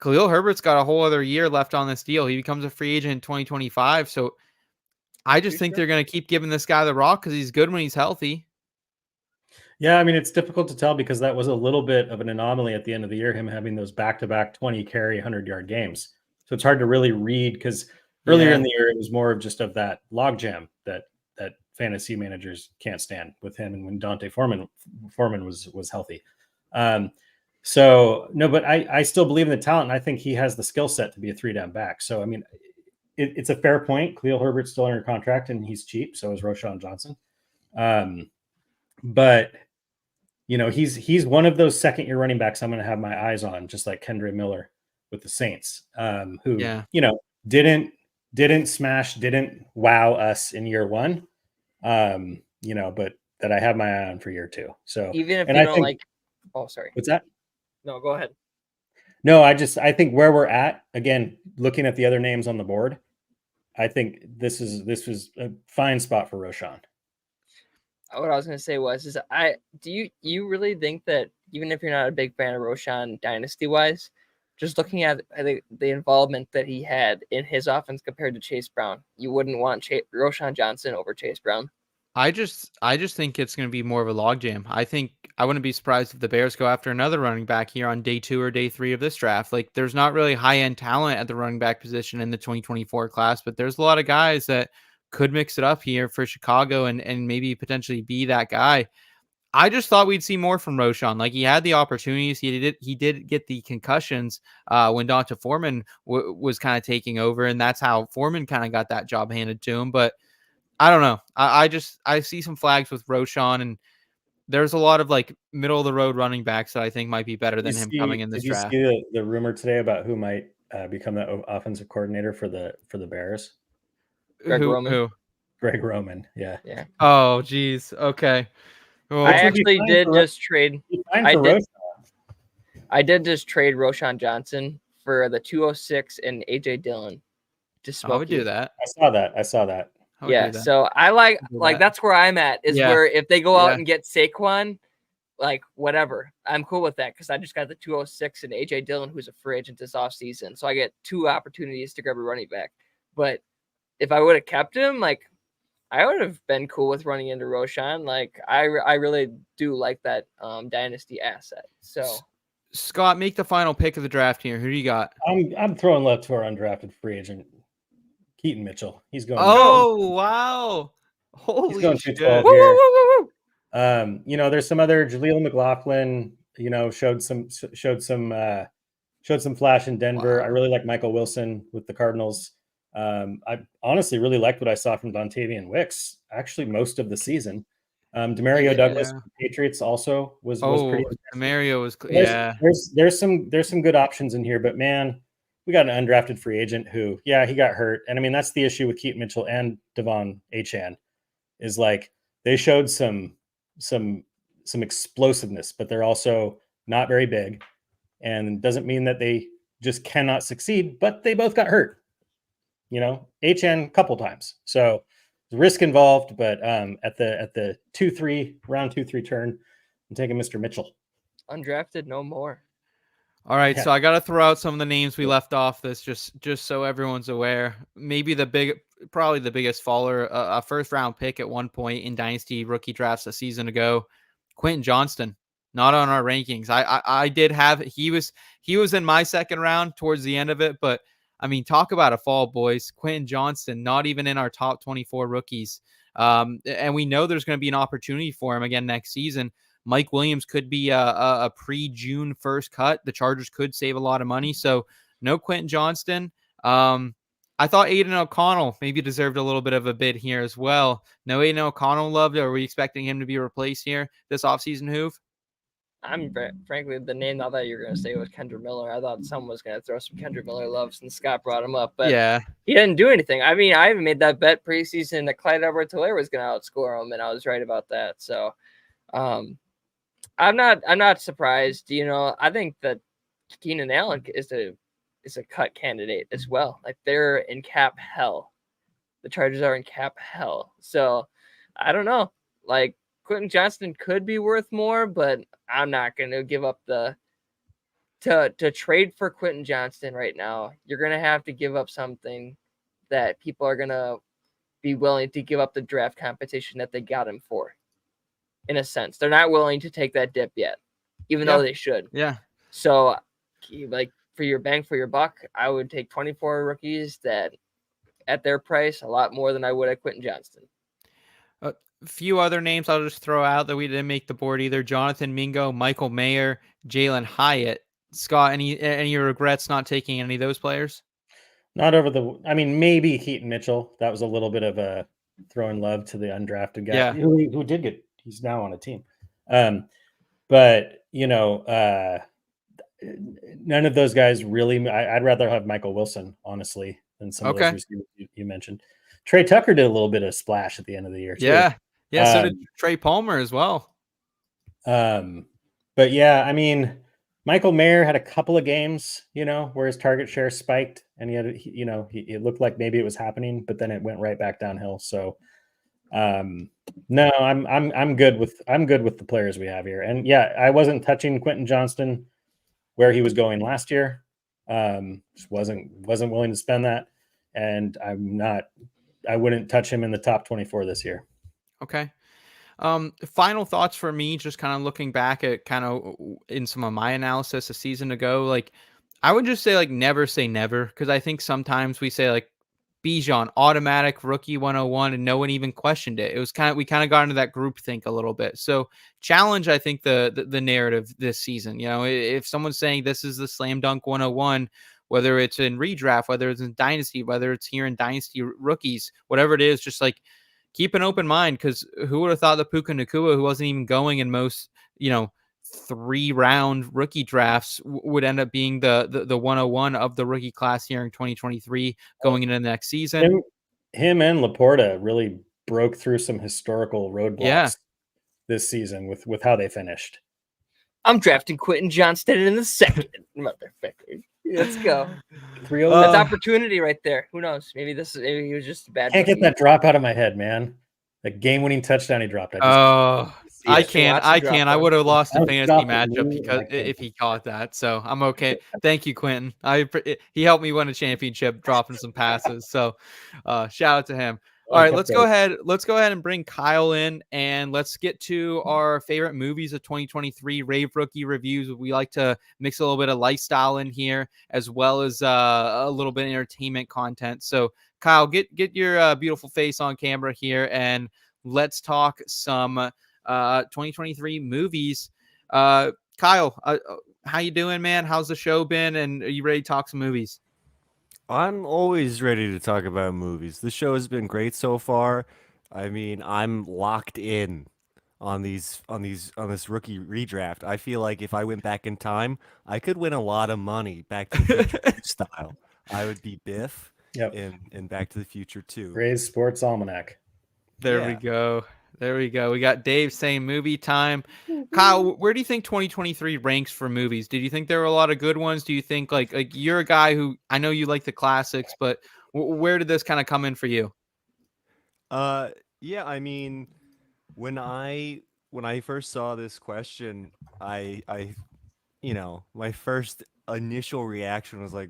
Khalil Herbert's got a whole other year left on this deal. He becomes a free agent in 2025. So I just think they're going to keep giving this guy the rock because he's good when he's healthy. Yeah, I mean, it's difficult to tell because that was a little bit of an anomaly at the end of the year, him having those back-to-back 20 carry 100-yard games. So it's hard to really read because earlier in the year, it was more of just of that logjam that fantasy managers can't stand with him. And when Dante Foreman was healthy. So no, but I still believe in the talent. And I think he has the skill set to be a 3-down back. So, I mean, it's a fair point. Khalil Herbert's still under contract and he's cheap. So is Roschon Johnson. But he's one of those second-year running backs I'm going to have my eyes on, just like Kendre Miller with the Saints, who didn't smash, didn't wow us in year one, but that I have my eye on for year two. So even if you don't oh, sorry, what's that? No, go ahead. No, I think where we're at, again, looking at the other names on the board, I think this was a fine spot for Roschon. What I was going to say do you really think that even if you're not a big fan of Roschon dynasty wise, just looking at the involvement that he had in his offense compared to Chase Brown, you wouldn't want Roschon Johnson over Chase Brown? I just think it's going to be more of a logjam. I think I wouldn't be surprised if the Bears go after another running back here on day 2 or day 3 of this draft. Like, there's not really high-end talent at the running back position in the 2024 class, but there's a lot of guys that could mix it up here for Chicago and maybe potentially be that guy. I just thought we'd see more from Roschon. Like, he had the opportunities. He did get the concussions when Donta Foreman was kind of taking over, and that's how Foreman kind of got that job handed to him. But I don't know. I see some flags with Roschon, and there's a lot of like middle of the road running backs that I think might be better than him coming in this Did you draft. see the rumor today about who might become the offensive coordinator for the Bears? Greg Roman. Who? Greg Roman. Yeah. Yeah. Oh, geez. Okay. Well, I actually did just trade. I did just trade Roschon Johnson for the 206 and AJ Dillon. Just I would do that. I saw that. Yeah, so I like that's where I'm at is where if they go out and get Saquon, like whatever, I'm cool with that because I just got the 206 and AJ Dillon, who's a free agent this offseason. So I get 2 opportunities to grab a running back. But if I would have kept him, like I would have been cool with running into Roschon. Like I really do like that Dynasty asset. So Scott, make the final pick of the draft here. Who do you got? I'm throwing love to our undrafted free agent, Keaton Mitchell. He's going. Oh wow! Holy he's going shit! 212 here. You know, there's some other Jaleel McLaughlin. You know, showed some flash in Denver. Wow. I really like Michael Wilson with the Cardinals. I honestly really liked what I saw from Dontavian Wicks actually most of the season. Demario Douglas, Patriots also was pretty. Demario was There's some good options in here, but man, we got an undrafted free agent who he got hurt, and I mean that's the issue with Keaton Mitchell and Devon Achane is like they showed some explosiveness, but they're also not very big, and doesn't mean that they just cannot succeed. But they both got hurt. You know, Achane a couple times. So the risk involved, but at the 2-3 round 2-3 turn, I'm taking Mr. Mitchell. Undrafted, no more. All right, so I got to throw out some of the names we left off this just so everyone's aware. Maybe probably the biggest faller, a first round pick at one point in Dynasty rookie drafts a season ago, Quentin Johnston. Not on our rankings. I did have he was in my second round towards the end of it, but I mean, talk about a fall, boys. Quentin Johnston, not even in our top 24 rookies. And we know there's going to be an opportunity for him again next season. Mike Williams could be a pre-June first cut. The Chargers could save a lot of money. So no Quentin Johnston. I thought Aiden O'Connell maybe deserved a little bit of a bid here as well. No Aiden O'Connell loved. Are we expecting him to be replaced here this offseason, Hoov? I'm frankly the name I thought you were going to say was Kendra Miller. I thought someone was going to throw some Kendra Miller love since Scott brought him up, but he didn't do anything. I mean, I even made that bet preseason that Clyde Edwards-Helaire was going to outscore him, and I was right about that. So, I'm not surprised. You know, I think that Keenan Allen is a cut candidate as well. Like they're in cap hell. The Chargers are in cap hell. So, I don't know. Like Quentin Johnston could be worth more, but I'm not going to give up to trade for Quentin Johnston right now. You're going to have to give up something that people are going to be willing to give up the draft competition that they got him for. In a sense, they're not willing to take that dip yet, even though they should. Yeah. So, like for your bang for your buck, I would take 24 rookies that at their price a lot more than I would at Quentin Johnston. Few other names I'll just throw out that we didn't make the board either. Jonathan Mingo, Michael Mayer, Jalen Hyatt. Scott, any regrets not taking any of those players? Not over I mean, maybe Keaton Mitchell. That was a little bit of a throwing love to the undrafted guy who did get, he's now on a team. But, you know, none of those guys really, I'd rather have Michael Wilson, honestly, than some of those receivers you mentioned. Trey Tucker did a little bit of splash at the end of the year, too. Yeah, so did Trey Palmer as well. But yeah, I mean, Michael Mayer had a couple of games, you know, where his target share spiked, and he had, you know, it looked like maybe it was happening, but then it went right back downhill. So, no, I'm good with the players we have here, and yeah, I wasn't touching Quentin Johnston where he was going last year. Just wasn't willing to spend that, and I wouldn't touch him in the top 24 this year. Okay. Final thoughts for me, just kind of looking back at kind of in some of my analysis a season ago, like I would just say like never say never, because I think sometimes we say like Bijan automatic rookie 101 and no one even questioned it. It was we kind of got into that group think a little bit. So challenge, I think the narrative this season. You know, if someone's saying this is the slam dunk 101, whether it's in redraft, whether it's in Dynasty, whether it's here in Dynasty rookies, whatever it is, just like keep an open mind, because who would have thought that Puka Nacua, who wasn't even going in most, 3-round rookie drafts, would end up being the 101 of the rookie class here in 2023 going into the next season. Him and Laporta really broke through some historical roadblocks Yeah. this season with how they finished. I'm drafting Quentin Johnston in the second. Motherfucker. Let's go. That's That's opportunity right there. Who knows? Maybe he was just a bad. Can't get that drop out of my head, man. The game-winning touchdown he dropped. I can't. I would have lost a fantasy dropped it, matchup because if he caught that. So I'm okay. Thank you, Quentin. He helped me win a championship dropping some passes. So shout out to him. All right, let's go ahead. Let's go ahead and bring Kyle in, and let's get to our favorite movies of 2023 Rave rookie reviews. We like to mix a little bit of lifestyle in here, as well as a little bit of entertainment content. So Kyle, get your beautiful face on camera here, and let's talk some 2023 movies. Kyle, how you doing, man? How's the show been? And are you ready to talk some movies? I'm always ready to talk about movies. The show has been great so far. I mean, I'm locked in on this rookie redraft. I feel like if I went back in time, I could win a lot of money Back to the Future style. I would be Biff. Yep. In Back to the Future 2. Ray's Sports Almanac. There we go. There we go. We got Dave saying movie time. Kyle, where do you think 2023 ranks for movies? Did you think there were a lot of good ones? Do you think like you're a guy who, I know you like the classics, but where did this kind of come in for you? Yeah, I mean, when I first saw this question, I my first initial reaction was like,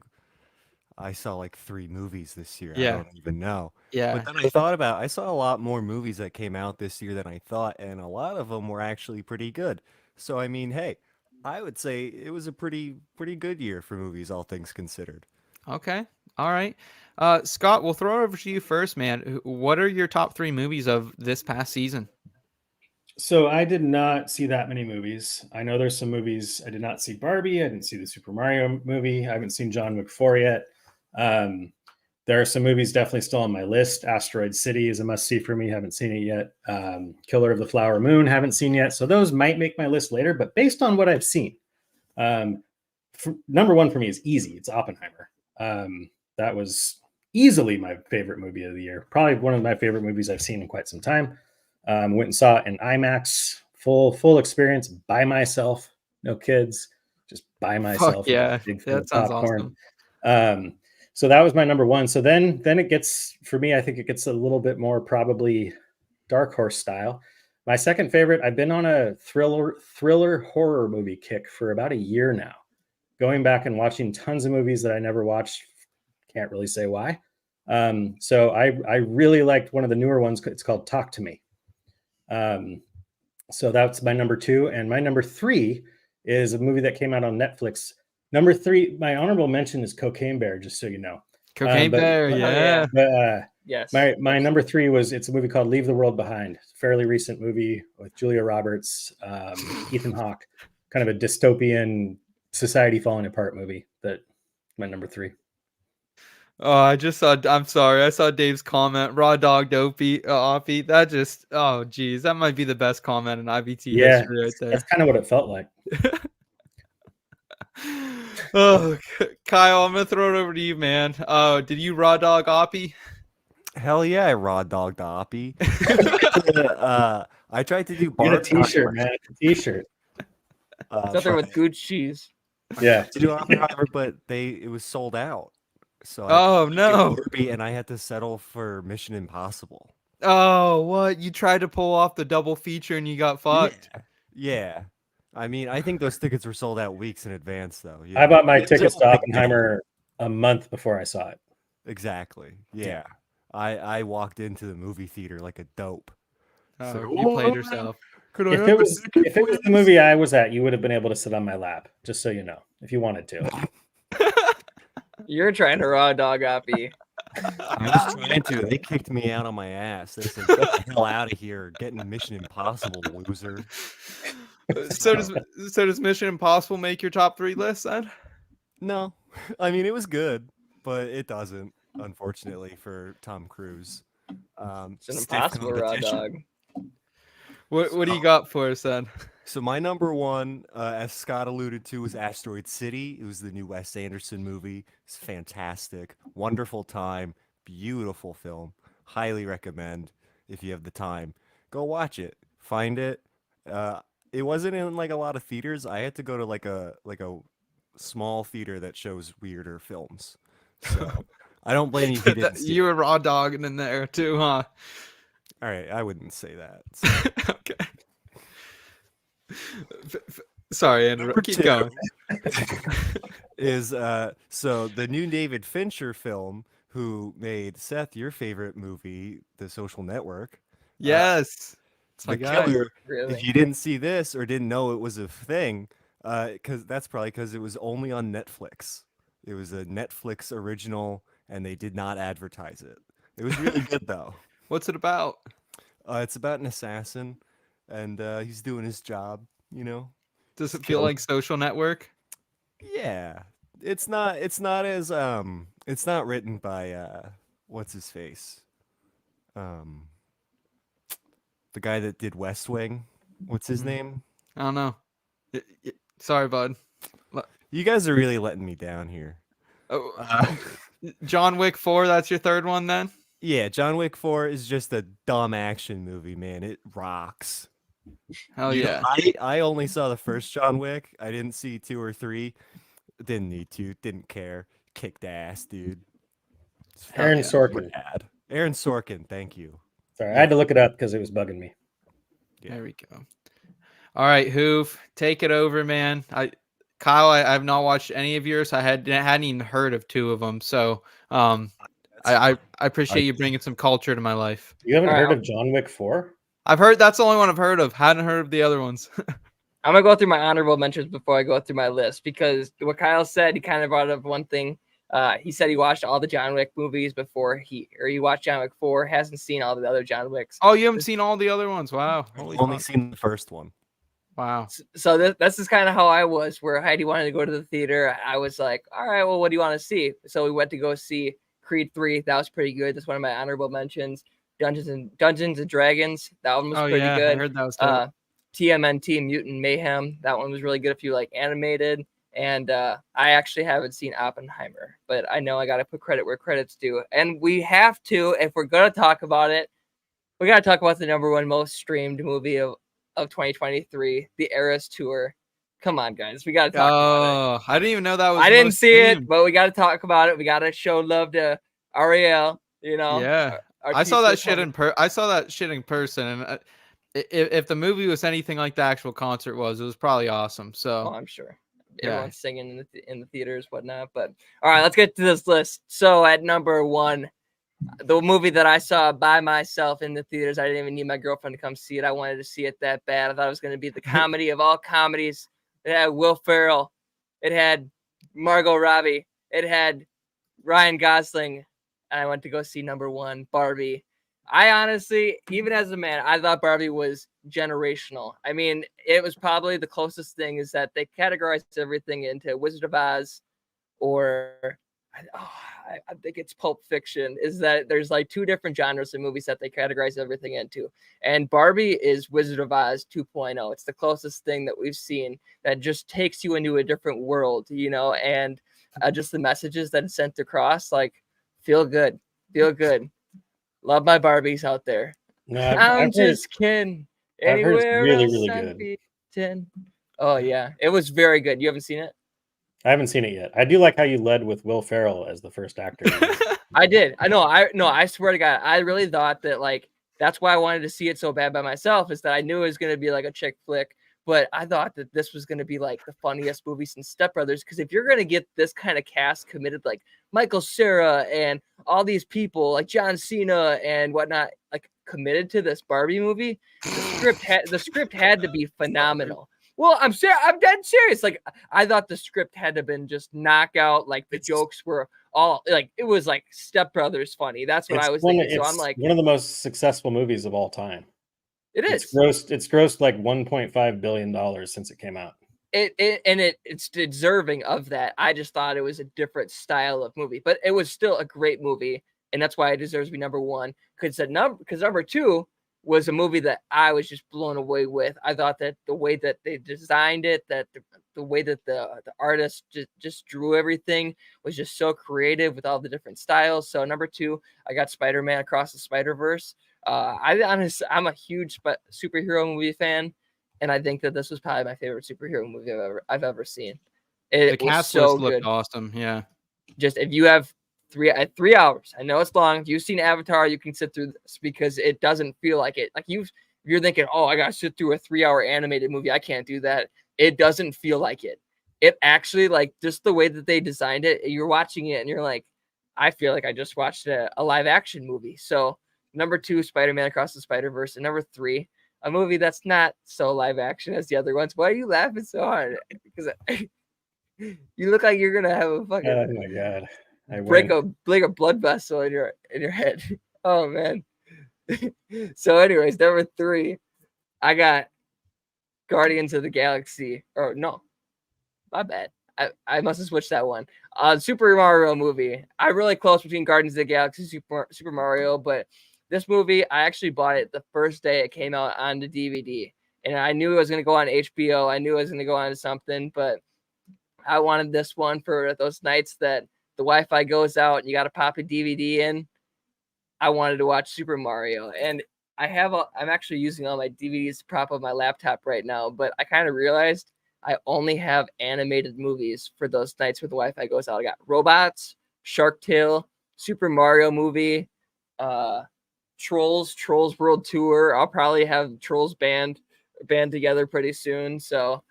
I saw like 3 movies this year. Yeah. I don't even know. Yeah. But then I saw a lot more movies that came out this year than I thought, and a lot of them were actually pretty good. So I mean, hey, I would say it was a pretty good year for movies, all things considered. Okay. All right. Scott, we'll throw it over to you first, man. What are your top 3 movies of this past season? So I did not see that many movies. I know there's some movies. I did not see Barbie. I didn't see the Super Mario movie. I haven't seen John Wick 4 yet. There are some movies definitely still on my list. Asteroid City is a must-see for me. Haven't seen it yet. Killer of the Flower Moon, haven't seen yet. So those might make my list later. But based on what I've seen, number 1 for me is easy. It's Oppenheimer. That was easily my favorite movie of the year. Probably one of my favorite movies I've seen in quite some time. Went and saw it in IMAX, full experience by myself. No kids, just by myself. Fuck yeah, that sounds awesome. So that was my number 1. So then it gets, for me, I think it gets a little bit more probably Dark Horse style. My second favorite, I've been on a thriller horror movie kick for about a year now. Going back and watching tons of movies that I never watched. Can't really say why. So I really liked one of the newer ones. It's called Talk to Me. So that's my number 2. And my number 3 is a movie that came out on Netflix. Number 3, my honorable mention is Cocaine Bear, just so you know. Cocaine Bear, yeah. But yes. My number 3 it's a movie called Leave the World Behind. Fairly recent movie with Julia Roberts, Ethan Hawke, kind of a dystopian society falling apart movie. That my number 3. Oh, I'm sorry. I saw Dave's comment. Raw dog dopey, offie. That just, oh geez, that might be the best comment in IBT history right there. That's kind of what it felt like. Oh, Kyle, I'm gonna throw it over to you, man. Did you raw dog Oppie? Hell yeah, I raw dogged Oppie. I tried to do Get a t-shirt, man. A t-shirt. It's up there with good cheese. Yeah. To do Oppenheimer, but it was sold out. So and I had to settle for Mission Impossible. Oh, what? You tried to pull off the double feature and you got fucked. Yeah. I mean, I think those tickets were sold out weeks in advance, though. I bought my tickets to Oppenheimer a month before I saw it. Exactly. Yeah. I walked into the movie theater like a dope. Oh, you played yourself. Could If it was the movie I was at, you would have been able to sit on my lap, just so you know, if you wanted to. You're trying to raw dog Oppie. I was trying to. They kicked me out on my ass. They said, "Get the hell out of here! Getting Mission Impossible, loser." So does Mission Impossible make your top 3 list then? No, I mean it was good, but it doesn't, unfortunately, for Tom Cruise. It's an Stiff impossible raw competition. dog. What do you got for us then? So my number one, as Scott alluded to, was Asteroid City. It was the new Wes Anderson movie. It's fantastic, wonderful time, beautiful film. Highly recommend if you have the time. Go watch it. Find it. It wasn't in like a lot of theaters. I had to go to like a small theater that shows weirder films. So I don't blame you if you didn't see You were raw dogging in there too, huh? All right, I wouldn't say that. So. Okay. Sorry, Andrew. Keep going. Is so the new David Fincher film, who made Seth your favorite movie, The Social Network. Yes. It's my The guy. Killer. Really? If you didn't see this or didn't know it was a thing, because that's probably because it was only on Netflix. It was a Netflix original, and they did not advertise it. It was really good though. What's it about? It's about an assassin, and he's doing his job. You know. Does it feel like Social Network? Yeah, it's not as it's not written by what's his face, the guy that did West Wing. What's his name? I don't know. Sorry, bud. You guys are really letting me down here. Oh, John Wick 4. That's your third one then? Yeah, John Wick 4 is just a dumb action movie, man. It rocks. Hell You know, yeah. I only saw the first John Wick. I didn't see 2 or 3. Didn't need to. Didn't care. Kicked ass, dude. Aaron yeah. Sorkin. Bad. Aaron Sorkin, thank you. Sorry, I had to look it up because it was bugging me. Yeah. There we go. All right, Hoov, take it over, man. Kyle, I've not watched any of yours. I hadn't even heard of 2 of them. So I appreciate you bringing some culture to my life. You haven't All right, heard of John Wick 4? I've heard that's the only one I've heard of. Hadn't heard of the other ones. I'm gonna go through my honorable mentions before I go through my list because what Kyle said, he kind of brought up one thing. He said he watched all the John Wick movies before he watched John Wick 4, hasn't seen all the other John Wicks. Oh, you haven't seen all the other ones? Wow. Holy Only fuck. seen the first one. Wow. So this is kind of how I was, where Heidi wanted to go to the theater. I was like, all right, well, what do you want to see? So we went to go see Creed 3. That was pretty good. That's one of my honorable mentions. Dungeons and Dragons. That one was pretty good. I heard that was dope. TMNT Mutant Mayhem. That one was really good if you like animated. And I actually haven't seen Oppenheimer, but I know I got to put credit where credit's due. And we have to, if we're going to talk about it, we got to talk about the #1 most streamed movie of 2023, The Eras Tour. Come on, guys. We got to talk about it. I didn't even know that was. I didn't most see it, streamed. but we got to talk about it. We got to show love to Ariel, you know. Yeah. our I saw that teacher shit I saw that shit in person, and if the movie was anything like the actual concert was, it was probably awesome. So Oh, I'm sure. Yeah. Everyone's singing in the theaters, whatnot. But all right, let's get to this list. So at #1, the movie that I saw by myself in the theaters, I didn't even need my girlfriend to come see it. I wanted to see it that bad. I thought it was going to be the comedy of all comedies. It had Will Ferrell. It had Margot Robbie. It had Ryan Gosling. And I went to go see #1, Barbie. I honestly, even as a man, I thought Barbie was generational. I mean, it was probably the closest thing is that they categorized everything into Wizard of Oz or I think it's Pulp Fiction, is that there's like 2 different genres of movies that they categorize everything into. And Barbie is Wizard of Oz 2.0. It's the closest thing that we've seen that just takes you into a different world, you know, and just the messages that it's sent across, like, feel good. Love my Barbies out there. No, I'm just kidding. I've heard it's Anywhere really, else really I'm good. beaten. Oh, yeah. It was very good. You haven't seen it? I haven't seen it yet. I do like how you led with Will Ferrell as the first actor. I did. I swear to God, I really thought that, like, that's why I wanted to see it so bad by myself, is that I knew it was going to be like a chick flick, but I thought that this was going to be like the funniest movie since Step Brothers. Because if you're going to get this kind of cast committed, like Michael Cera and all these people, like John Cena and whatnot, like, committed to this Barbie movie, the script had to be phenomenal. Well, I'm dead serious. Like, I thought the script had to have been just knockout. Like, the jokes were all like, it was like Step Brothers funny. That's what I was thinking. So I'm like, one of the most successful movies of all time. It is. It's grossed like $1.5 billion since it came out. It's deserving of that. I just thought it was a different style of movie, but it was still a great movie, and that's why it deserves to be number one. Because number two was a movie that I was just blown away with. I thought that the way that they designed it, that the way that the artist just drew everything was just so creative with all the different styles. So number two, I got Spider-Man Across the Spider-Verse. I'm a huge superhero movie fan, and I think that this was probably my favorite superhero movie I've ever seen. The cast list looked awesome. Yeah. Just if you have 3 hours, I know it's long. If you've seen Avatar, you can sit through this because it doesn't feel like it. Like if you're thinking, oh, I gotta sit through a 3-hour animated movie. I can't do that. It doesn't feel like it. It actually, like, just the way that they designed it, you're watching it and you're like, I feel like I just watched a live action movie. So number two, Spider-Man Across the Spider-Verse, and number three, a movie that's not so live action as the other ones. Why are you laughing so hard? Because you look like you're gonna have a fucking Oh my god! break a blood vessel in your head. Oh man. So, anyways, number three, I got Guardians of the Galaxy. Or no, my bad. I must have switched that one. Super Mario movie. I'm really close between Guardians of the Galaxy, Super Mario, but this movie, I actually bought it the first day it came out on the DVD. And I knew it was going to go on HBO. I knew it was going to go on to something, but I wanted this one for those nights that the Wi-Fi goes out and you got to pop a DVD in. I wanted to watch Super Mario. And I'm actually using all my DVDs to prop up my laptop right now, but I kind of realized I only have animated movies for those nights where the Wi-Fi goes out. I got Robots, Shark Tale, Super Mario movie, Trolls World Tour. I'll probably have Trolls band together pretty soon. So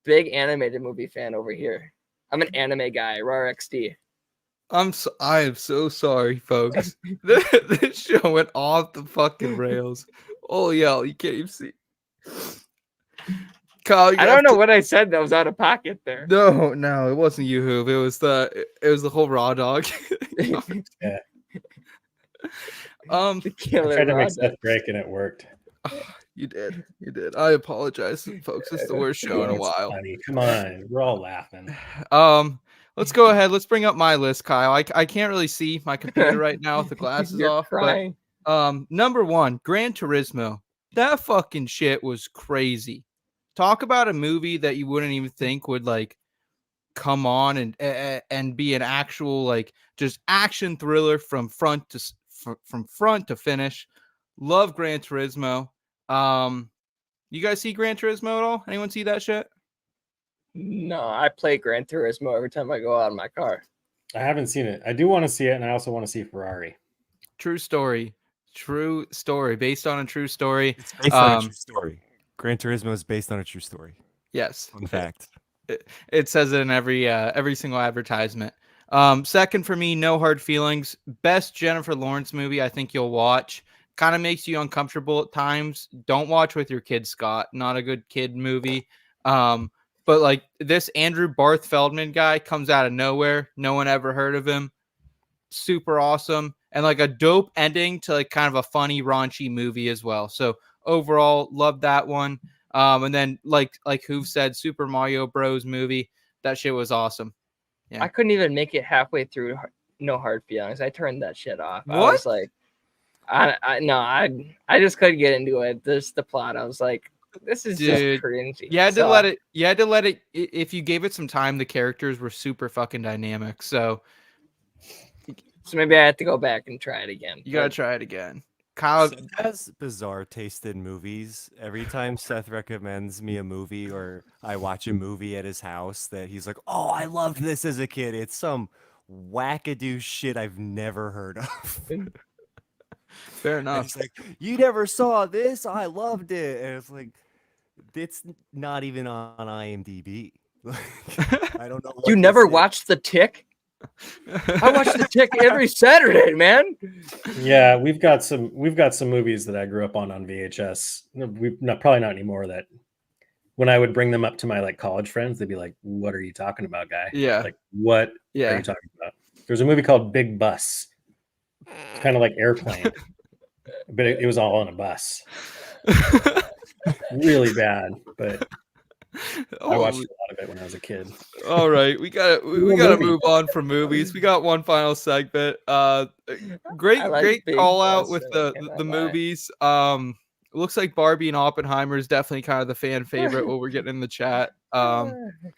big animated movie fan over here. I'm an anime guy, RARXD. I am so sorry, folks. This show went off the fucking rails. Oh yeah, you can't even see. Kyle, I don't know what I said that was out of pocket there. No, it wasn't you, Hoov. It was the whole raw dog. Yeah. The killer I tried to make dog. Seth break and it worked. You did. I apologize, folks. It's the worst show in a It's while. funny. Come on, we're all laughing. Let's go ahead. Let's bring up my list, Kyle. I can't really see my computer right now with the glasses You're off. crying. But, number one, Gran Turismo. That fucking shit was crazy. Talk about a movie that you wouldn't even think would like come on and be an actual like just action thriller from front to finish. Love Gran Turismo. You guys see Gran Turismo at all? Anyone see that shit? No, I play Gran Turismo every time I go out in my car. I haven't seen it. I do want to see it, and I also want to see Ferrari. True story. Based on a true story. It's based on a true story. Gran Turismo is based on a true story. Yes. Fun fact. It says it in every single advertisement. Second for me, No Hard Feelings. Best Jennifer Lawrence movie I think you'll watch. Kind of makes you uncomfortable at times. Don't watch with your kid, Scott. Not a good kid movie. But like this Andrew Barth Feldman guy comes out of nowhere. No one ever heard of him. Super awesome. And like a dope ending to like kind of a funny, raunchy movie as well. So overall, love that one. And then like Hoov said, Super Mario Bros. Movie. That shit was awesome. Yeah. I couldn't even make it halfway through No Hard Feelings. I turned that shit off. What? I was like, I just couldn't get into it. The plot. I was like, this is just cringy. You had to let it. If you gave it some time, the characters were super fucking dynamic. So maybe I have to go back and try it again. You gotta try it again. Kyle Seth has bizarre taste in movies. Every time Seth recommends me a movie or I watch a movie at his house that he's like, oh, I loved this as a kid. It's some wackadoo shit I've never heard of. Fair enough. It's like, you never saw this? I loved it. And it's like, it's not even on IMDb. I don't know. You never watched The Tick? I watch The Tick every Saturday, man. Yeah, we've got some movies that I grew up on VHS. Probably not anymore. That when I would bring them up to my like college friends, they'd be like, "What are you talking about, guy? Yeah. Like, what are Yeah. you talking about?" There's a movie called Big Bus. It's kind of like Airplane, but it was all on a bus. Really bad, but I watched a lot of it when I was a kid. All right, we gotta move on from movies. We got one final segment. Great call out with the movies. Looks like Barbie and Oppenheimer is definitely kind of the fan favorite. What we're getting in the chat.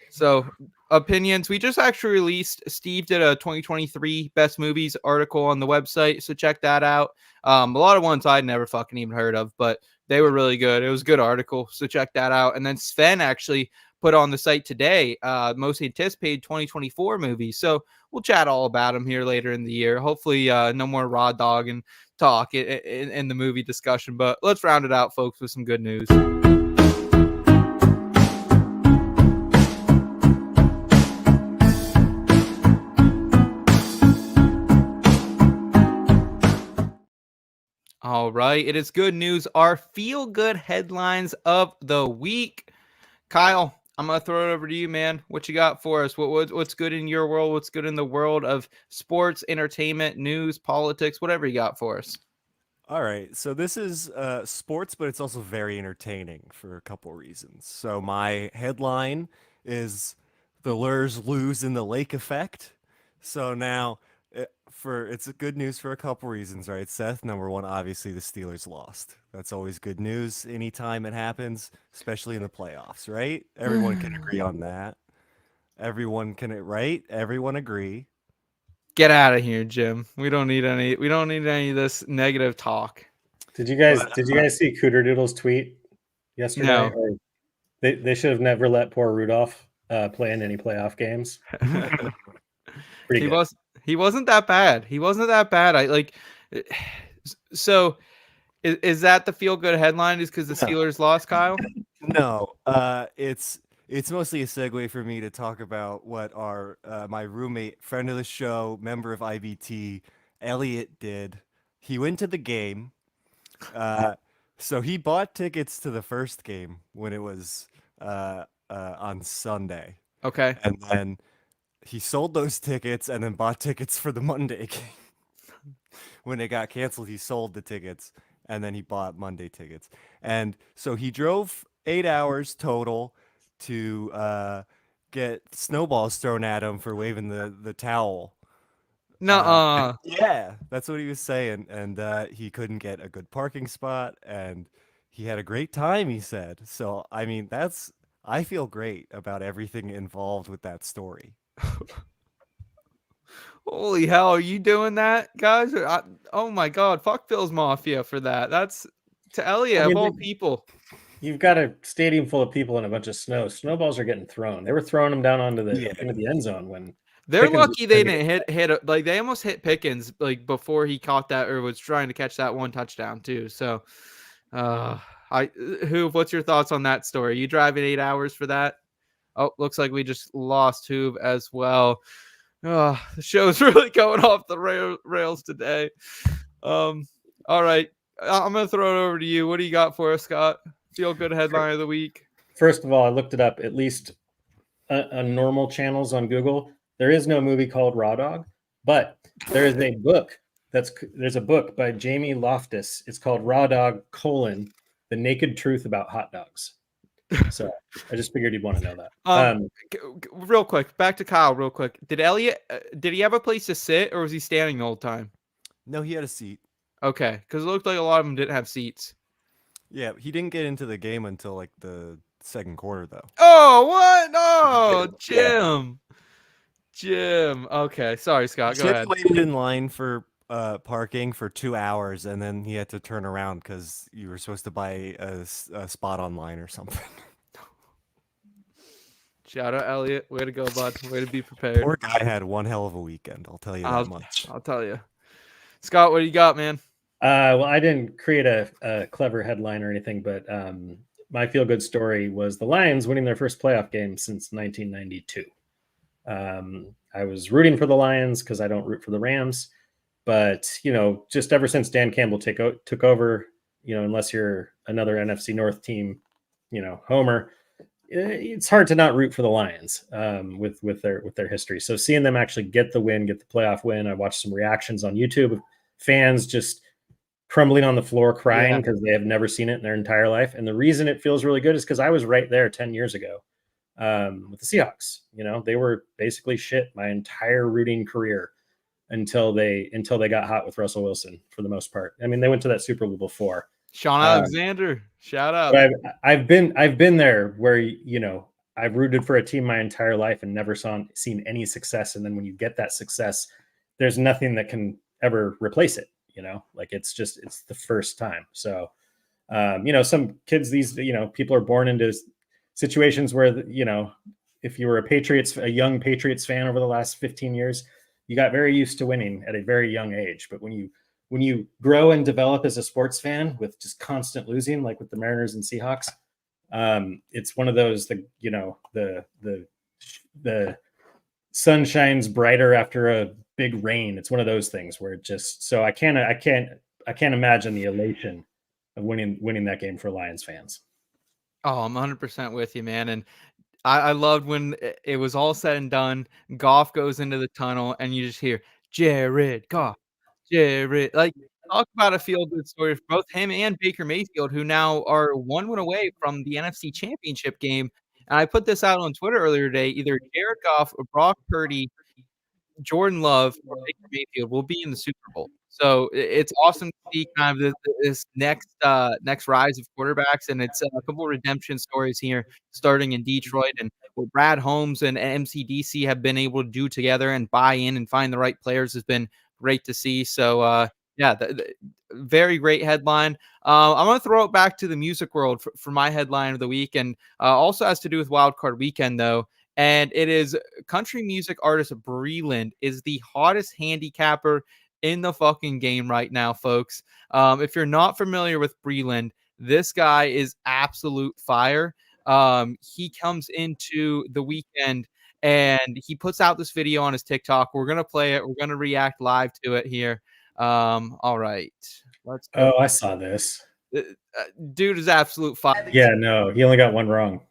So opinions. We just actually released. Steve did a 2023 best movies article on the website, so check that out. A lot of ones I'd never fucking even heard of, but they were really good. It was a good article, so check that out. And then Sven actually put on the site today most anticipated 2024 movies. So we'll chat all about them here later in the year. Hopefully no more raw dog and talk in the movie discussion. But let's round it out, folks, with some good news. All right, it is good news. Our feel-good headlines of the week. Kyle, I'm going to throw it over to you, man. What you got for us? What's good in your world? What's good in the world of sports, entertainment, news, politics, whatever you got for us? All right, so this is sports, but it's also very entertaining for a couple reasons. So my headline is "The Lurs Lose in the Lake Effect." So now, it's good news for a couple reasons, right? Seth, number one, obviously the Steelers lost. That's always good news anytime it happens, especially in the playoffs, right? Everyone can agree on that. Everyone agree. Get out of here, Jim. We don't need any of this negative talk. Did you guys see Cooter Doodle's tweet yesterday? No. Or they should have never let poor Rudolph play in any playoff games. He wasn't that bad. So is that the feel good headline? Is because the Steelers lost, Kyle? No, it's mostly a segue for me to talk about what our my roommate, friend of the show, member of IBT, Elliot did. He went to the game. So he bought tickets to the first game when it was on Sunday. Okay. And then he sold those tickets and then bought tickets for the Monday game. When it got canceled, he sold the tickets and then he bought Monday tickets. And so he drove 8 hours total to get snowballs thrown at him for waving the towel. Nuh-uh. Yeah, that's what he was saying. And he couldn't get a good parking spot and he had a great time, he said. So, I mean, I feel great about everything involved with that story. Holy hell, are you doing that, guys? Oh my God, fuck Bill's Mafia for that. That's to Elliot of all people. You've got a stadium full of people and a bunch of snow. Snowballs are getting thrown. They were throwing them down into the end zone when they're lucky they didn't hit like they almost hit Pickens like before he caught that or was trying to catch that one touchdown too. So Hoov, what's your thoughts on that story? You driving 8 hours for that? Oh, looks like we just lost Hoov as well. The show's really going off the rails today. All right. I'm going to throw it over to you. What do you got for us, Scott? Feel good headline of the week. First of all, I looked it up. At least on normal channels on Google, there is no movie called Raw Dog, but there is a book. There's a book by Jamie Loftus. It's called Raw Dog: The Naked Truth About Hot Dogs. So I just figured you'd want to know that. Real quick, back to Kyle. Real quick, did he have a place to sit, or was he standing the whole time? No, he had a seat. Okay, because it looked like a lot of them didn't have seats. Yeah, he didn't get into the game until like the second quarter, though. Oh, what? No, Jim. Okay, sorry, Scott. Go ahead. Waited in line for parking for 2 hours, and then he had to turn around because you were supposed to buy a spot online or something. Shout out, Elliot. Way to go, bud. Way to be prepared. Poor guy had one hell of a weekend. I'll tell you that much. I'll tell you. Scott, what do you got, man? Well, I didn't create a clever headline or anything, but my feel-good story was the Lions winning their first playoff game since 1992. I was rooting for the Lions because I don't root for the Rams. But, just ever since Dan Campbell took over, unless you're another NFC North team, homer, it's hard to not root for the Lions with their history. So seeing them actually get the playoff win, I watched some reactions on YouTube of fans just crumbling on the floor crying because they have never seen it in their entire life. And the reason it feels really good is because I was right there 10 years ago with the Seahawks. They were basically shit my entire rooting career until they got hot with Russell Wilson for the most part. I mean, they went to that Super Bowl before. Sean Alexander, shout out. I've been there where I've rooted for a team my entire life and never seen any success. And then when you get that success, there's nothing that can ever replace it. It's the first time. So, some kids, people are born into situations where if you were a young Patriots fan over the last 15 years, you got very used to winning at a very young age. But when you grow and develop as a sports fan with just constant losing, like with the Mariners and Seahawks, it's one of those, the sun shines brighter after a big rain. It's one of those things where I can't imagine the elation of winning that game for Lions fans. Oh, I'm 100% with you, man. And I loved when it was all said and done. Goff goes into the tunnel, and you just hear Jared Goff, Jared. Like, talk about a feel-good story for both him and Baker Mayfield, who now are one win away from the NFC Championship game. And I put this out on Twitter earlier today. Either Jared Goff or Brock Purdy, Jordan Love, or Baker Mayfield will be in the Super Bowl. So it's awesome to see kind of this next rise of quarterbacks, and it's a couple of redemption stories here starting in Detroit, and what Brad Holmes and MCDC have been able to do together and buy in and find the right players has been great to see. So very great headline. I'm going to throw it back to the music world for my headline of the week, and also has to do with Wild Card Weekend though. And it is country music artist Breland is the hottest handicapper in the fucking game right now, folks. If you're not familiar with Breland, this guy is absolute fire. He comes into the weekend and he puts out this video on his TikTok. We're going to play it. We're going to react live to it here. All right. Let's go. Oh, I saw this. Dude is absolute fire. Yeah, no, he only got one wrong.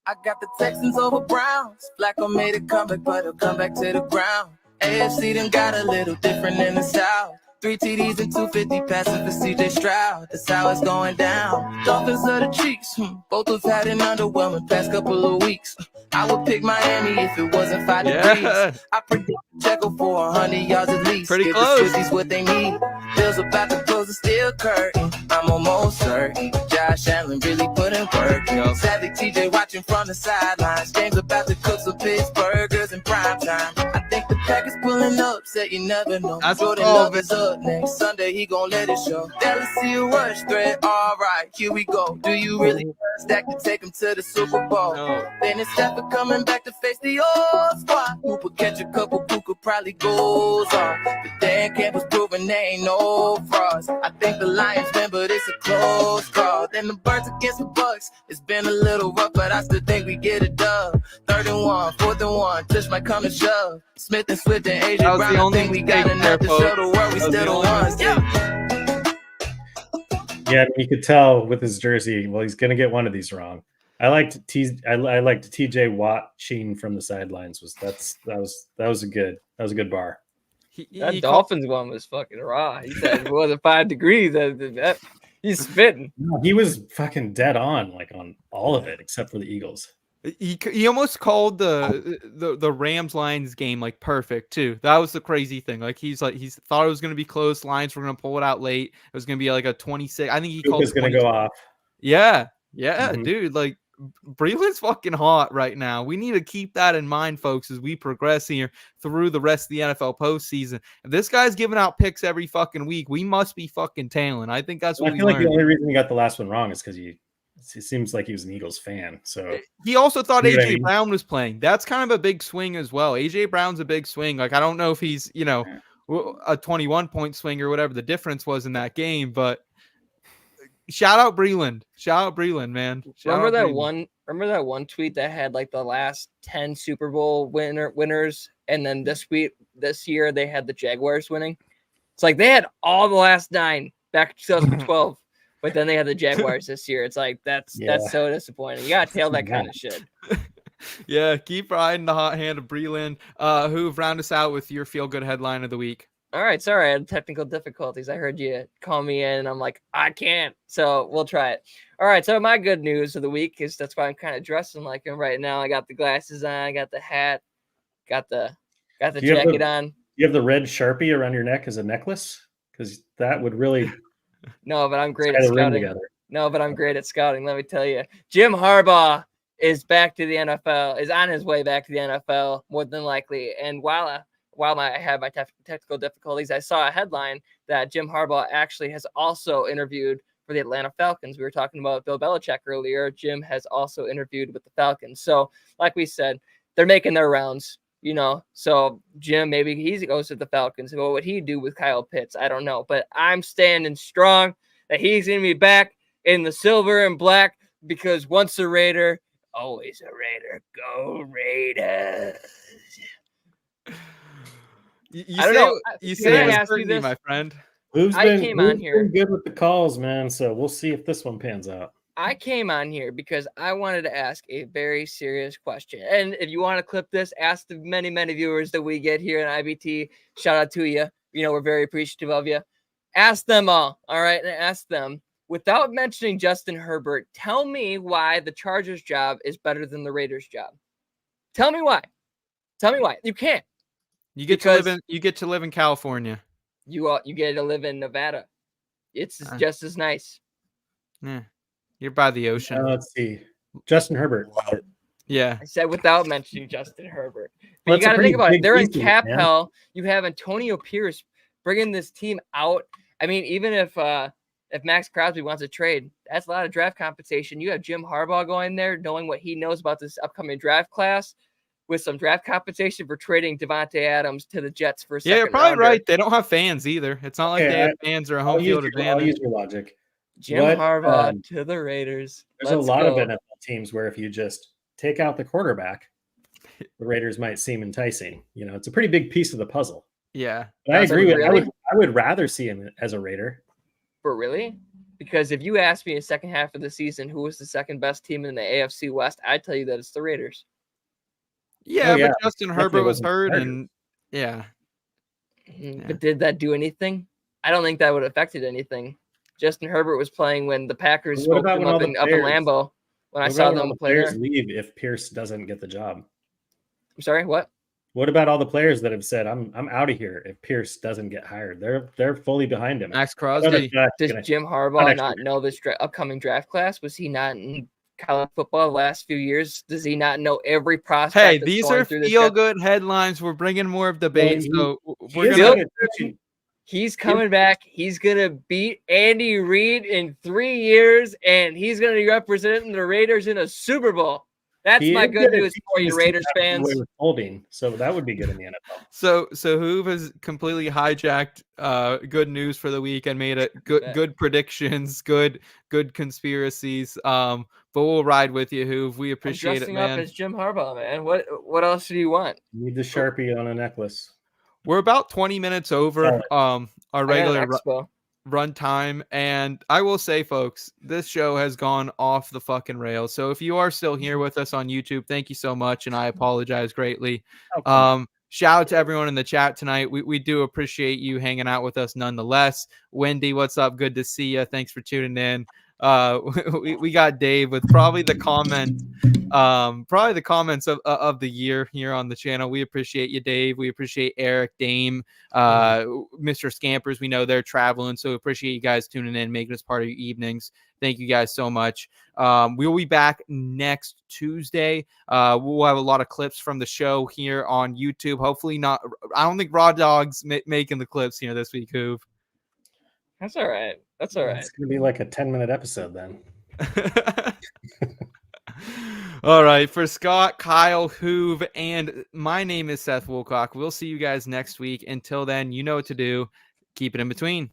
I got the Texans over Browns. Flacco made a comeback, but he'll come back to the ground. AFC done got a little different in the South. 3 TDs and 250 passing for C.J. Stroud. That's how it's going down. Dolphins of the Cheeks. Both have had an underwhelming past couple of weeks. I would pick Miami if it wasn't 5 degrees. I predict Checo for 100 yards at least. Pretty Give close. the Swifties what they need. Bills about to close the steel curtain. I'm almost certain Josh Allen really put in work. Sadly, TJ watching from the sidelines. James about to cook some Pittsburghers in prime time. I think the pack is pulling up. Said you never know. That's Jordan all, Love is up next Sunday. He gon' let it show. Dallas see a rush threat. All right, here we go. Do you really stack to take him to the Super Bowl? No. Then it's Seth coming back to face the old squad. Puka catch a couple, Puka probably goes off. But Dan Campbell's proving they ain't no frauds. I think the Lions win, but it's a close call. Then the Birds against the Bucks. It's been a little rough, but I still think we get a dub. 3rd and 1, 4th and 1. Tush might come and shove. Smith and Swift and AJ That was Brown. the I only think we mistake got enough to there, show the world we folks. still the ones. Yeah. Yeah, you could tell with his jersey. Well, he's gonna get one of these wrong. I liked TJ Watt sheen from the sidelines. That was a good bar. That Dolphins one was fucking raw. He said it wasn't 5 degrees. He's spitting. No, he was fucking dead on, like on all of it except for the Eagles. He almost called the Rams Lions game like perfect too. That was the crazy thing. Like he thought it was going to be close. Lions were going to pull it out late. It was going to be like a 26. I think he called it going to go off. Yeah, dude. Like Breland's fucking hot right now. We need to keep that in mind, folks, as we progress here through the rest of the NFL postseason. If this guy's giving out picks every fucking week, we must be fucking tailing. I think that's what I feel like the only reason he got the last one wrong is because it seems like he was an Eagles fan. So he also thought You know what AJ I mean? Brown was playing. That's kind of a big swing as well. AJ Brown's a big swing. Like I don't know if he's a 21-point swing or whatever the difference was in that game, but shout out Breland. Shout out Breland, man. Remember that one Remember that one tweet that had like the last 10 Super Bowl winners, and then this year they had the Jaguars winning. It's like they had all the last 9 back in 2012, but then they had the Jaguars this year. It's like that's so disappointing. You gotta tail that kind of shit. Yeah, keep riding the hot hand of Breland. Hoov, round us out with your feel good headline of the week. All right, sorry, I had technical difficulties. I heard you call me in, and I'm like, I can't. So we'll try it. All right, so my good news of the week is that's why I'm kind of dressing like him right now. I got the glasses on, I got the hat, got the jacket on. You have the red Sharpie around your neck as a necklace? Because that would really No, but I'm great at scouting. No, but I'm great at scouting, let me tell you. Jim Harbaugh is back to the NFL, is on his way back to the NFL, more than likely. And while I have my technical difficulties, I saw a headline that Jim Harbaugh actually has also interviewed for the Atlanta Falcons. We were talking about Bill Belichick earlier. Jim has also interviewed with the Falcons. So, like we said, they're making their rounds, you know. So, Jim, maybe he goes to the Falcons. What would he do with Kyle Pitts? I don't know. But I'm standing strong that he's going to be back in the silver and black because once a Raider, always a Raider. Go Raiders. I don't know. You say it was this, my friend. Hoov's came on here. Been good with the calls, man. So we'll see if this one pans out. I came on here because I wanted to ask a very serious question. And if you want to clip this, ask the many, many viewers that we get here at IBT. Shout out to you. You know, we're very appreciative of you. Ask them all right? And ask them, without mentioning Justin Herbert, tell me why the Chargers job is better than the Raiders job. Tell me why. You can't. You get to live in California. You get to live in Nevada. It's just as nice. Yeah. You're by the ocean. Let's see. Justin Herbert. Yeah. I said without mentioning Justin Herbert. But you got to think about it. They're in cap hell. You have Antonio Pierce bringing this team out. I mean, even if Max Crosby wants to trade, that's a lot of draft compensation. You have Jim Harbaugh going there, knowing what he knows about this upcoming draft class, with some draft compensation for trading Devontae Adams to the Jets for a second. Yeah, you're probably rounder. right. They don't have fans either. It's not like they have fans or a home field advantage. I'll use your logic. Jim Harbaugh to the Raiders. There's a lot of NFL teams where if you just take out the quarterback, the Raiders might seem enticing. You know, it's a pretty big piece of the puzzle. Yeah. But I agree with really? I would rather see him as a Raider. But really? Because if you ask me in the second half of the season who was the second best team in the AFC West, I'd tell you that it's the Raiders. Yeah, but Justin Herbert was hurt, and But did that do anything? I don't think that would have affected anything. Justin Herbert was playing when the Packers spoke him up in Lambeau. When I saw them play there. Leave if Pierce doesn't get the job. I'm sorry, what? What about all the players that have said I'm out of here if Pierce doesn't get hired? They're fully behind him. Max Crosby. Does Jim Harbaugh not know this upcoming draft class? Was he not in college football the last few years? Does he not know every prospect? Hey, these are feel-good headlines. We're bringing more of debate. He's coming back. He's going to beat Andy Reid in 3 years, and he's going to be representing the Raiders in a Super Bowl. That's my good news for you, Raiders fans. Holding, so that would be good in the NFL. So Hoov has completely hijacked good news for the week and made it good predictions, good conspiracies. But we'll ride with you, Hoov. We appreciate it, man. Dressing up as Jim Harbaugh, man. What else do you want? You need the Sharpie on a necklace. We're about 20 minutes over our regular run time. And I will say, folks, this show has gone off the fucking rails. So if you are still here with us on YouTube, thank you so much. And I apologize greatly. Okay. Shout out to everyone in the chat tonight. We do appreciate you hanging out with us nonetheless. Wendy, what's up? Good to see you. Thanks for tuning in. We got Dave with probably the comments of the year here on the channel. We appreciate you, Dave. We appreciate Eric, Dame, Mr. Scampers. We know they're traveling, so appreciate you guys tuning in, making us part of your evenings. Thank you guys so much. We'll be back next Tuesday. We'll have a lot of clips from the show here on YouTube. Hopefully not. I don't think Raw Dog's making the clips here this week, Hoov. That's all right. That's all right. It's going to be like a 10-minute episode then. All right. For Scott, Kyle, Hoov, and my name is Seth Woolcock. We'll see you guys next week. Until then, you know what to do. Keep it in between.